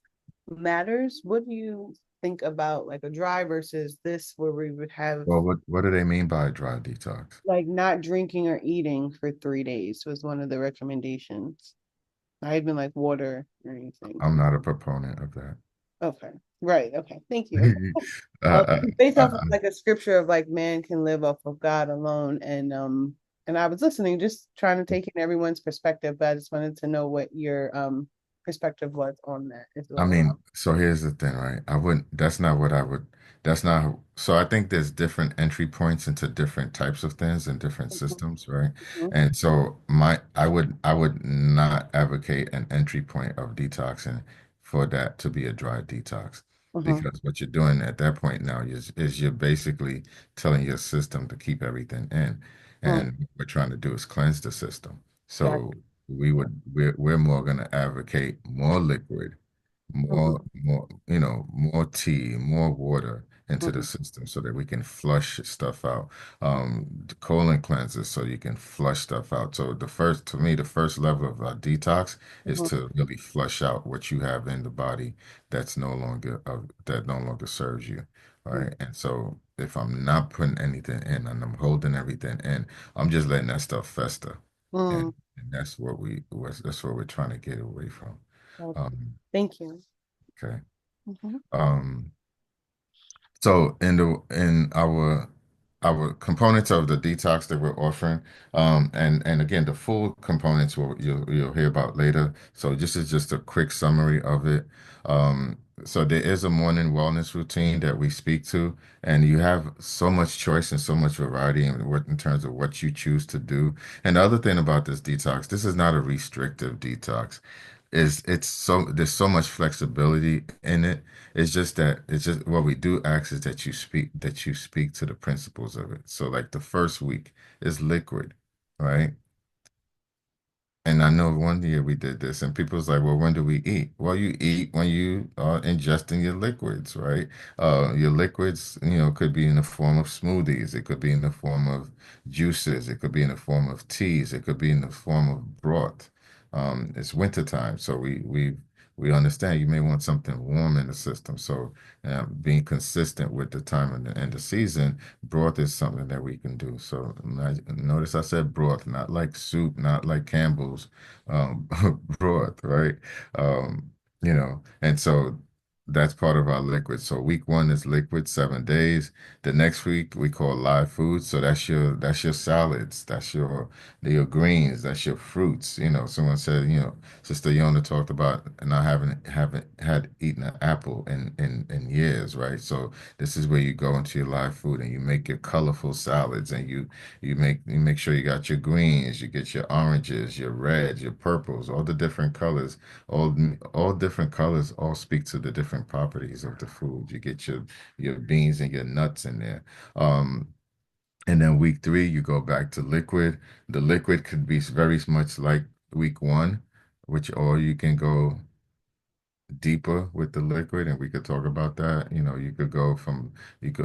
matters. What do you think about like a dry versus this, where we would have Well, what do they mean by dry detox? like not drinking or eating for 3 days was one of the recommendations. I had been like water or anything. I'm not a proponent of that. Okay. Right. Okay. Thank you. Uh, uh, Based off of uh, like a scripture of like man can live off of God alone, and I was listening, just trying to take in everyone's perspective, but I just wanted to know what your perspective was on that as I well. mean, so here's the thing, right? I wouldn't, that's not what I would, that's not, so I think there's different entry points into different types of things and different Mhm, systems, right? mhm, And so I would not advocate an entry point of detoxing for that to be a dry detox. mhm, Because what you're doing at that point now is you're basically telling your system to keep everything in. mhm. And what we're trying to do is cleanse the system. Gotcha. So we're more going to advocate more liquid, Mhm, more tea, more water into the mhm, system so that we can flush stuff out. The colon cleanses so you can flush stuff out. So to me, the first level of detox is mhm, to really flush out what you have in the body that no longer serves you. All mhm, right. And so if I'm not putting anything in and I'm holding everything in, I'm just letting that stuff fester. mhm. And that's what we're trying to get away from. Gotcha. Um, Thank you. okay. Mhm, Um, so in our components of the detox that we're offering, and again the full components you'll hear about later. So this is just a quick summary of it. So there is a morning wellness routine that we speak to, and you have so much choice and so much variety in terms of what you choose to do. And the other thing about this detox, this is not a restrictive detox. There's so much flexibility in it. It's just what we do ask is that you speak to the principles of it. So like the first week is liquid, right? And I know one year we did this, and people was like, "Well, when do we eat?" Well, you eat when you are ingesting your liquids, right? Your liquids, could be in the form of smoothies, it could be in the form of juices, it could be in the form of teas, it could be in the form of broth. It's winter time, so we understand you may want something warm in the system. So, being consistent with the time and the season, broth is something that we can do. So notice I said broth, not like soup, not like Campbell's, um, broth, right? And so that's part of our liquid. So week one is liquid, 7 days. The next week we call live food. So that's your salads, that's your greens, that's your fruits. Someone said, Sister Yona talked about not haven't had eaten an apple in years, right? So this is where you go into your live food and you make your colorful salads and you make sure you got your greens, you get your oranges, your reds, your purples, all the different colors, all different colors all speak to the different properties of the food. You get your beans and your nuts in there. Um, and then week three, you go back to liquid. The liquid could be very much like week one, or you can go deeper with the liquid, and we could talk about that. You could go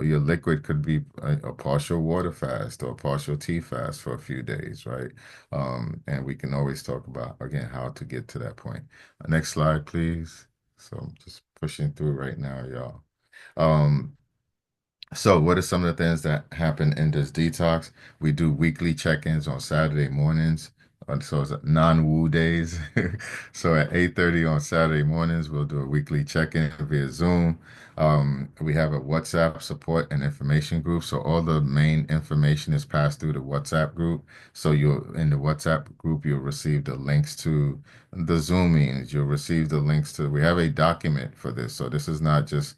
your liquid could be a partial water fast or a partial tea fast for a few days, right? And we can always talk about again how to get to that point. Next slide, please. So I'm just pushing through right now, y'all. Um, so, what are some of the things that happen in this detox? We do weekly check-ins on Saturday mornings. So it's non-woo days. So at 8:30 on Saturday mornings, we'll do a weekly check-in via Zoom. We have a WhatsApp support and information group. So all the main information is passed through the WhatsApp group. So in the WhatsApp group, you'll receive the links to the Zoom meetings. You'll receive the links we have a document for this. So this is not just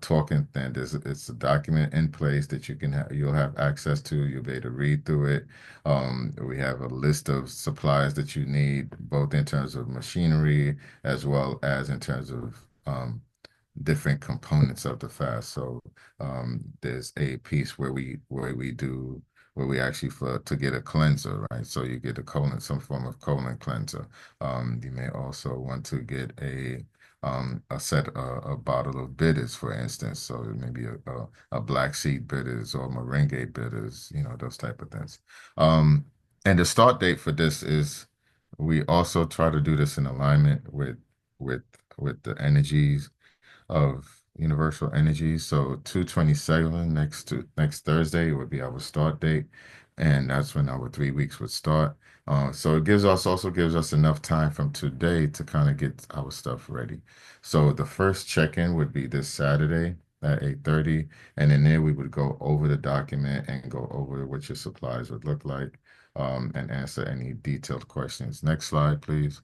talking thing. It's a document in place that you'll have access to. You'll be able to read through it. We have a list of supplies that you need, both in terms of machinery as well as in terms of different components of the fast. So there's a piece where we actually for to get a cleanser, right? So you get some form of colon cleanser. You may also want to get a bottle of bitters, for instance. So maybe a black seed bitters or merengue bitters, those type of things. Um, and the start date for this is we also try to do this in alignment with the energies of universal energy. So 227 next Thursday would be our start date, and that's when our 3 weeks would start. So it also gives us enough time from today to kind of get our stuff ready. So the first check-in would be this Saturday at 8:30, and in there we would go over the document and go over what your supplies would look like, and answer any detailed questions. Next slide, please.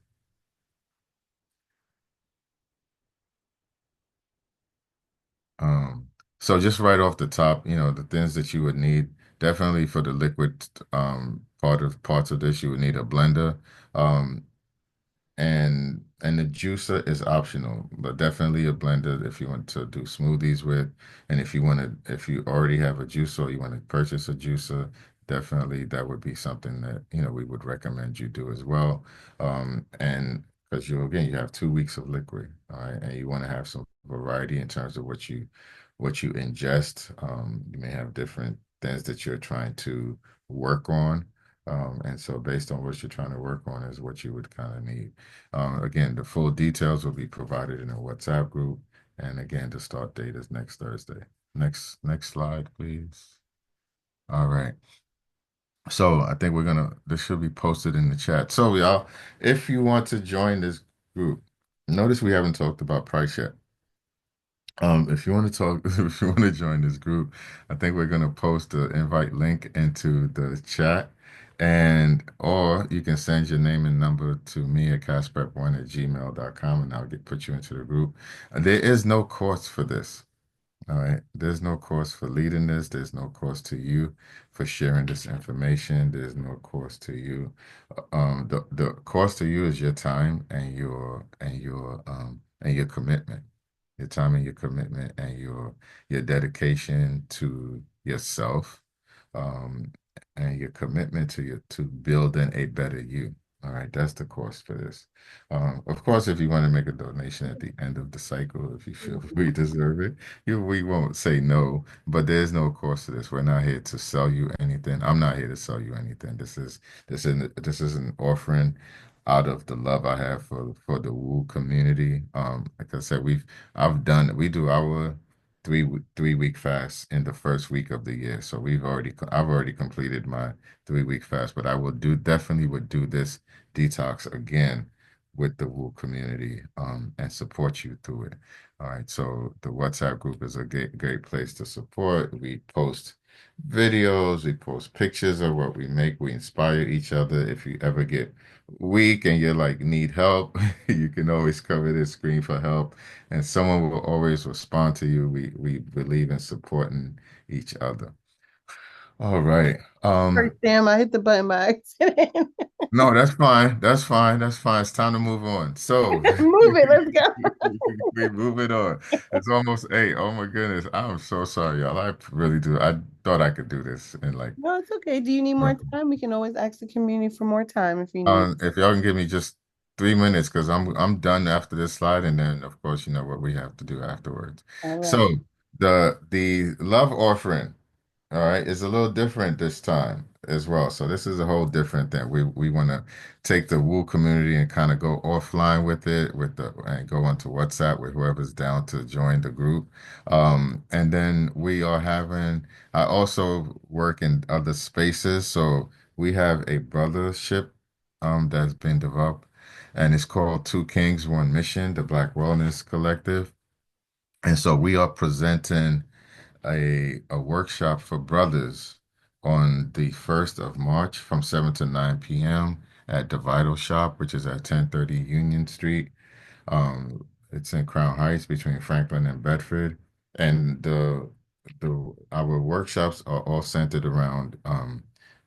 Um, so just right off the top, the things that you would need, definitely for the liquid parts of this, you would need a blender. Um, and the juicer is optional, but definitely a blender if you want to do smoothies with. And if you already have a juicer or you want to purchase a juicer, definitely that would be something that, we would recommend you do as well. And because you have 2 weeks of liquid, all right, and you want to have some variety in terms of what you ingest. You may have different things that you're trying to work on. And so based on what you're trying to work on is what you would kind of need. Again, the full details will be provided in a WhatsApp group. And again, the start date is next Thursday. Next slide, please. All right. So I think this should be posted in the chat. So y'all, if you want to join this group, notice we haven't talked about price yet. If you want to talk, if you want to join this group, I think we're going to post the invite link into the chat. Or you can send your name and number to me at cashprep1@gmail.com and I'll put you into the group. There is no cost for this. All right. There's no cost for leading this. There's no cost to you for sharing this information. There's no cost to you. The cost to you is your time and your commitment. Your time and your commitment and your dedication to yourself, um, and your commitment to building a better you. All right, that's the cost for this. Of course, if you want to make a donation at the end of the cycle, if you feel we deserve it, we won't say no, but there's no cost to this. We're not here to sell you anything. I'm not here to sell you anything. This is an offering out of the love I have for the Woo community. Like I said, we do our 3 week fast in the first week of the year. So I've already completed my 3 week fast, but I will definitely would do this detox again with the Woo community, and support you through it. All right. So the WhatsApp group is a great place to support. We post videos, we post pictures of what we make. We inspire each other. If you ever get weak and you're like need help, you can always cover this screen for help, and someone will always respond to you. We believe in supporting each other. All right. Sorry, Sam, I hit the button by accident. No, that's fine. That's fine. That's fine. It's time to move on. So Move it, let's go. we move it on. It's almost 8. Oh my goodness. I'm so sorry, y'all. I really do. I thought I could do this in like No, it's okay. Do you need more time? We can always ask the community for more time if you need. if y'all can give me just 3 minutes, because I'm done after this slide, and then of course you know what we have to do afterwards. All right. So the love offering, all right, is a little different this time as well. So this is a whole different thing. We want to take the Woo community and kind of go offline with it, and go onto WhatsApp with whoever's down to join the group. And then I also work in other spaces. So we have a brothership that's been developed, and it's called Two Kings, One Mission, the Black Wellness Collective. And so we are presenting a workshop for brothers on the 1st of March from 7 to 9 p.m. at the Vital Shop, which is at 1030 Union Street. It's in Crown Heights between Franklin and Bedford. And our workshops are all centered around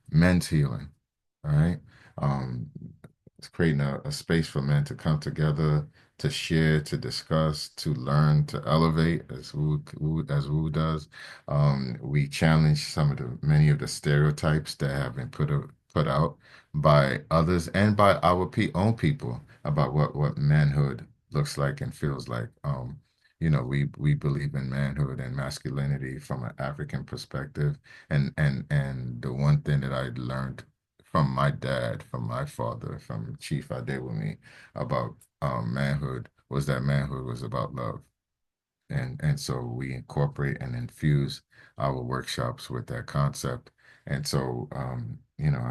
men's healing. All right. Um, it's creating a space for men to come together, to share, to discuss, to learn, to elevate, as Wu does. We challenge many of the stereotypes that have been put out by others and by our own people about what manhood looks like and feels like. We believe in manhood and masculinity from an African perspective, and the one thing that I learned from my dad, from my father, from Chief Adewumi about manhood was that manhood was about love. And so we incorporate and infuse our workshops with that concept. And so, I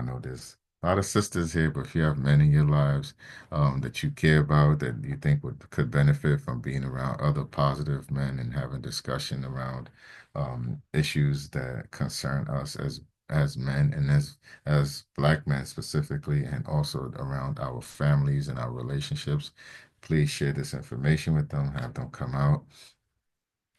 know there's a lot of sisters here, but if you have men in your lives that you care about, that you think could benefit from being around other positive men and having discussion around issues that concern us as men and as Black men specifically, and also around our families and our relationships, please share this information with them, have them come out.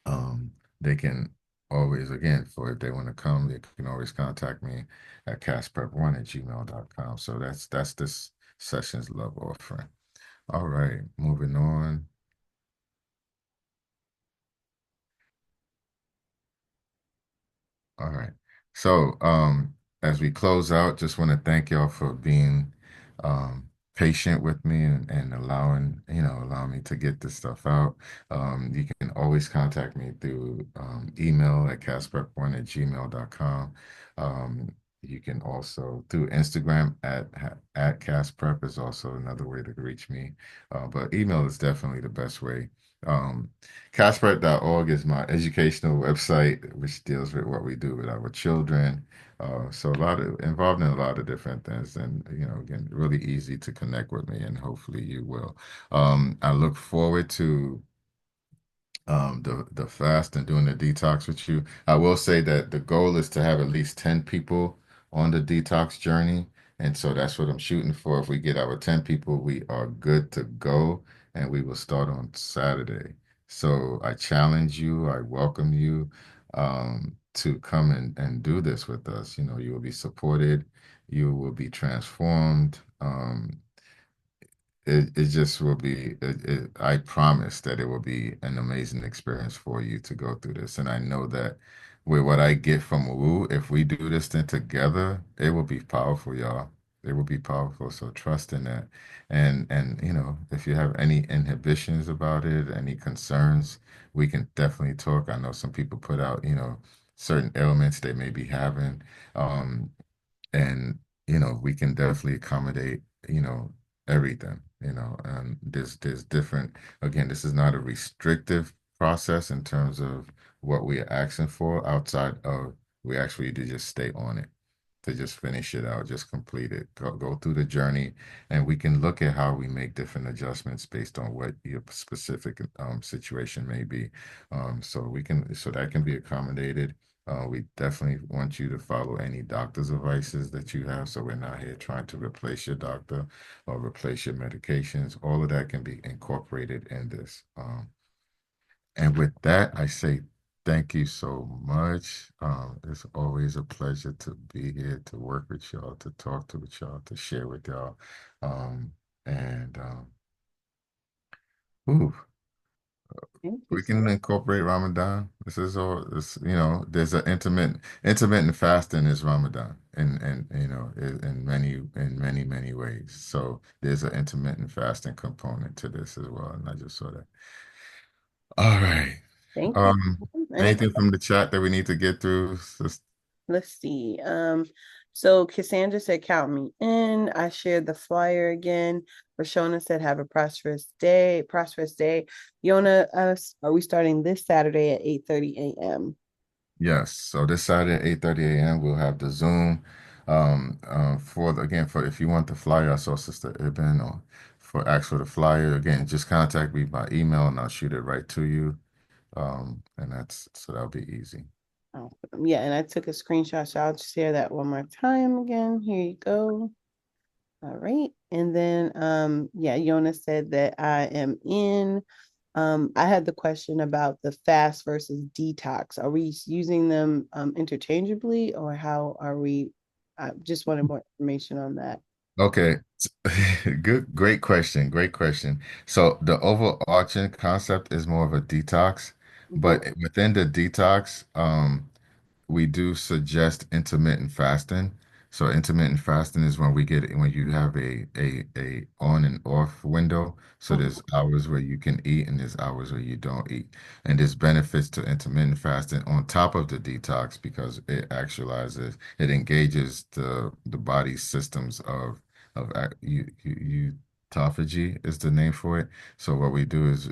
Um, they can always, again, for if they want to come, they can always contact me at castprep1@gmail.com. So that's this session's love offering. All right, moving on. All right. So, as we close out, just want to thank y'all for being patient with me and allowing me to get this stuff out. You can always contact me through email at casprep1@gmail.com. Um, you can also through Instagram at casprep is also another way to reach me. But email is definitely the best way. Um, Casper.org is my educational website, which deals with what we do with our children. So a lot of involved in a lot of different things, and again, really easy to connect with me, and hopefully you will. I look forward to the fast and doing the detox with you. I will say that the goal is to have at least 10 people on the detox journey. And so that's what I'm shooting for. If we get our 10 people, we are good to go, and we will start on Saturday. So I challenge you, I welcome you to come and do this with us. You will be supported, you will be transformed. It just will be, I promise that it will be an amazing experience for you to go through this. And I know that with what I get from Wu, if we do this thing together, it will be powerful, y'all. It will be powerful. So trust in that. And if you have any inhibitions about it, any concerns, we can definitely talk. I know some people put out, certain ailments they may be having. Um, and we can definitely accommodate everything, and there's different, again, this is not a restrictive process in terms of what we are asking for outside of, we actually to just stay on it, to just finish it out, just complete it, go through the journey, and we can look at how we make different adjustments based on what your specific situation may be. So that can be accommodated. We definitely want you to follow any doctor's advices that you have. So we're not here trying to replace your doctor or replace your medications. All of that can be incorporated in this. And with that, I say thank you so much. It's always a pleasure to be here, to work with y'all, to talk to with y'all, to share with y'all. And ooh, Thank you, we can sir. incorporate Ramadan. This is all this, there's an intermittent fasting is Ramadan and in many ways. So there's an intermittent fasting component to this as well. And I just saw that. All right. Thank you. Um, Any anything from the chat that we need to get through? Let's see. So Cassandra said, "Count me in." I shared the flyer again. Rashona said, "Have a prosperous day." Prosperous day. Yona, are we starting this Saturday at 8:30 a.m.? Yes. So this Saturday at 8:30 a.m. we'll have the Zoom. For if you want the flyer, I saw Sister Ibn or for actual the flyer, again, just contact me by email and I'll shoot it right to you. And that'll be easy. Awesome. Yeah, and I took a screenshot, so I'll share that one more time again. Here you go. All right. And then yeah, Yona said that I am in. I had the question about the fast versus detox. Are we using them interchangeably, or how are we? I just wanted more information on that. Okay. Great question. Great question. So the overarching concept is more of a detox, Mhm. but within the detox, we do suggest intermittent fasting. So intermittent fasting is when you have a on and off window. So Mhm. there's hours where you can eat and there's hours where you don't eat. And there's benefits to intermittent fasting on top of the detox because it engages the body's systems of autophagy is the name for it. So what we do is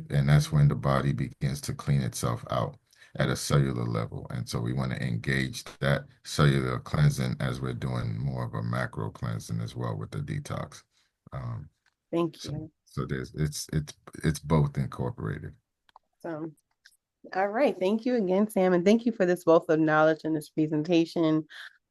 and that's when the body begins to clean itself out at a cellular level. And so we want to engage that cellular cleansing as we're doing more of a macro cleansing as well with the detox. Um, Thank so you. so there's it's both incorporated. So, all right. Thank you again, Sam, and thank you for this wealth of knowledge and this presentation.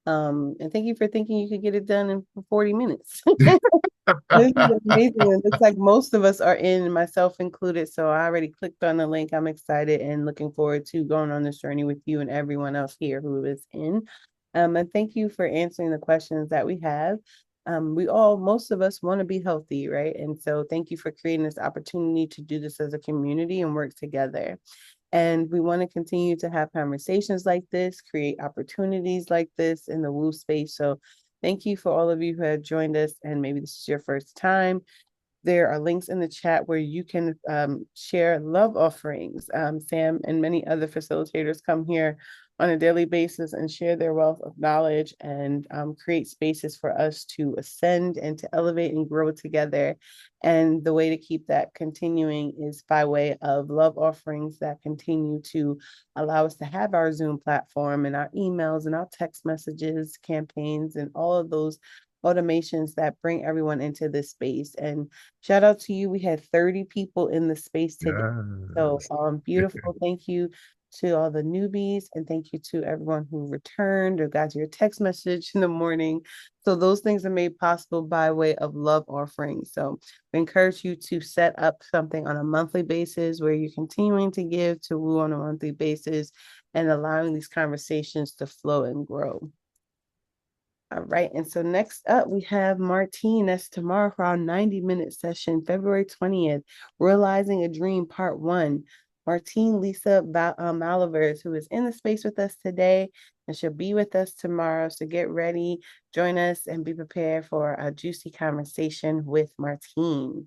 And thank you for thinking you could get it done in 40 minutes. This is amazing. It looks like most of us are in, myself included. So I already clicked on the link. I'm excited and looking forward to going on this journey with you and everyone else here who is in. And thank you for answering the questions that we have. Most of us want to be healthy, right? And so thank you for creating this opportunity to do this as a community and work together. And we want to continue to have conversations like this, create opportunities like this in the Woo space. So thank you for all of you who have joined us, and maybe this is your first time. There are links in the chat where you can share love offerings. Sam and many other facilitators come here on a daily basis and share their wealth of knowledge and create spaces for us to ascend and to elevate and grow together. And the way to keep that continuing is by way of love offerings that continue to allow us to have our Zoom platform and our emails and our text messages, campaigns, and all of those automations that bring everyone into this space. And shout out to you. We had 30 people in the space today. So beautiful. Thank you to all the newbies, and thank you to everyone who returned or got your text message in the morning. So those things are made possible by way of love offerings. So we encourage you to set up something on a monthly basis where you're continuing to give to Woo on a monthly basis and allowing these conversations to flow and grow. All right, and so next up we have Martine. That's tomorrow for our 90-minute session, February 20th, Realizing a Dream, Part 1. Martine Lisa Malivers, who is in the space with us today, and she'll be with us tomorrow. So get ready, join us, and be prepared for a juicy conversation with Martine.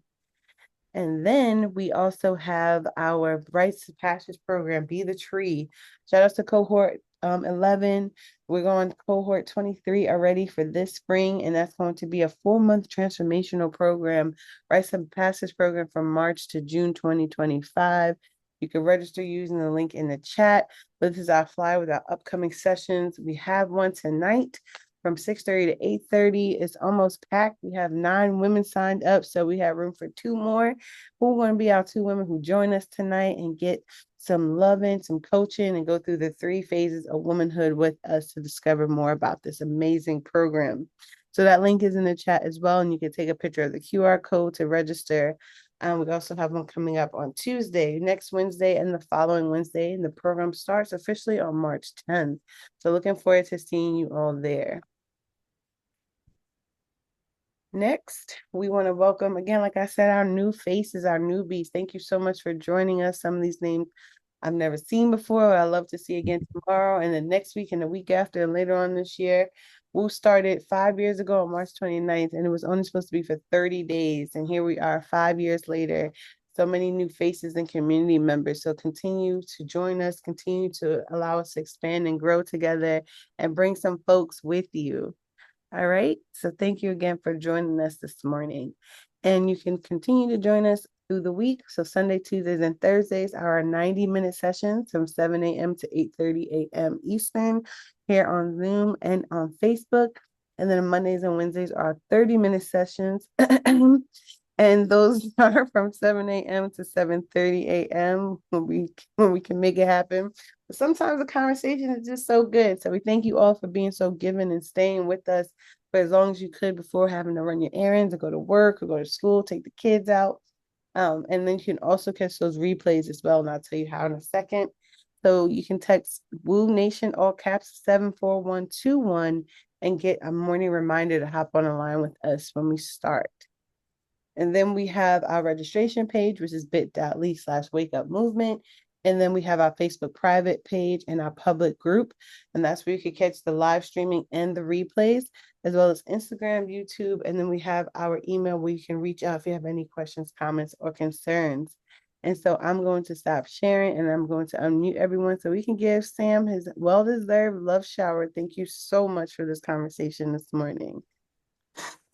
And then we also have our Rites of Passage program, Be the Tree. Shout out to cohort 11. We're going to cohort 23 already for this spring, and that's going to be a 4-month transformational program, Rites of Passage program from March to June 2025. You can register using the link in the chat. But this is our flyer with our upcoming sessions. We have one tonight from 6:30 to 8:30. It's almost packed. We have 9 women signed up, so we have room for 2 more. Who want to be our 2 women who join us tonight and get some loving, some coaching, and go through the 3 phases of womanhood with us to discover more about this amazing program. So that link is in the chat as well, and you can take a picture of the QR code to register. We also have one coming up on Tuesday, next Wednesday, and the following Wednesday, and the program starts officially on March 10th. So looking forward to seeing you all there. Next, we want to welcome again, like I said, our new faces, our newbies. Thank you so much for joining us. Some of these names I've never seen before. I love to see again tomorrow and the next week and the week after and later on this year. Woo started 5 years ago on March 29th, and it was only supposed to be for 30 days. And here we are 5 years later. So many new faces and community members. So continue to join us, continue to allow us to expand and grow together and bring some folks with you. All right. So thank you again for joining us this morning. And you can continue to join us through the week. So Sunday, Tuesdays, and Thursdays are our 90-minute sessions from 7 a.m. to 8:30 a.m. Eastern here on Zoom and on Facebook. And then Mondays and Wednesdays are 30-minute sessions. And those are from 7 a.m. to 7:30 a.m. when we can make it happen. But sometimes the conversation is just so good. So we thank you all for being so giving and staying with us for as long as you could before having to run your errands or go to work or go to school, take the kids out. And then you can also catch those replays as well. And I'll tell you how in a second. So you can text Woo Nation, all caps 74121, and get a morning reminder to hop on a line with us when we start. And then we have our registration page, which is bit.ly/wakeupmovement. And then we have our Facebook private page and our public group. And that's where you can catch the live streaming and the replays, as well as Instagram, YouTube. And then we have our email where you can reach out if you have any questions, comments, or concerns. And so I'm going to stop sharing and I'm going to unmute everyone so we can give Sam his well-deserved love shower. Thank you so much for this conversation this morning.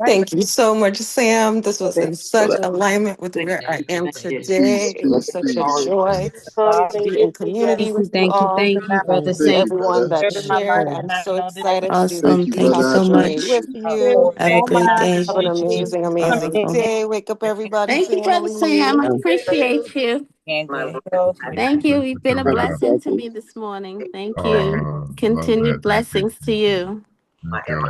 Thank you so much, Sam. This was in such alignment with where I am today. It was such a joy to be in community with you all. Brother To Sam. everyone that shared, I'm so excited to Awesome. Thank you have so this journey much. with you. Have a great day. Have an amazing, amazing Awesome. day. Wake up, everybody, Thank you, Brother Sam. I family. appreciate you. Thank you. You've been a blessing to me this morning. Thank you. Love Continued that. Thank you. blessings to you. Thank you.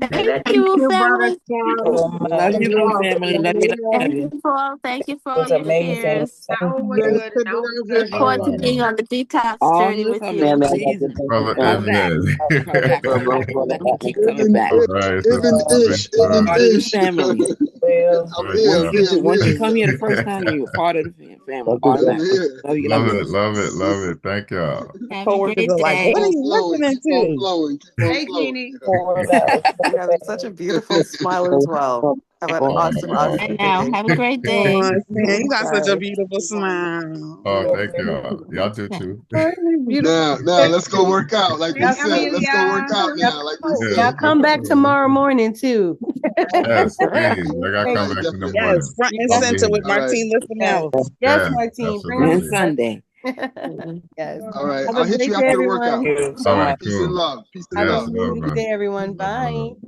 Thank Thank you, you, Brother family. Charles. Love And you, love. family. Love you, love Thank you. you for all. Thank you for It all was your amazing. shares. Yes, to love Look forward to being everyone. on the detox All journey new with coming, you. please. Brother Come back. Evan. Come back. Come back. Come back. Keep coming Even back. All right, Sister Teresa. Part of the family. Well, All I'm right, here, I'm here, I'm Once you here. come here the first time, you're a part of the family I'm automatically. here. Love you, love love you. it, love it, love it. Thank y'all. Have a Coworkers great are like, Keep what day. are on you flowing, listening keep on to? flowing, keep on Hey, flowing. Jeannie. You have such a beautiful smile as well. Have an Oh, awesome, oh, And awesome now, day. have a great day. Oh, man, you got such a Bye. beautiful smile. oh, thank y'all. Y'all do too. Beautiful. Now let's go work out. Like we Hey, Y'all, said, let's go Amelia. work out y'all, now. Like we Yeah, y'all said. come back tomorrow morning too. yes, please. I gotta All come right, back in the definitely. Yes, morning. front You and I'll got be center with here. All right, Martin yes, Listen. yes, Yeah, Martine, bring And them. absolutely. Sunday. Yes. all right. Have a I'll hit great you day, after the everyone. workout. Thank you All so right, much. Peace and cool. love. Peace and Have a Yes, love. love, great brother. day, everyone. Love, brother. Bye.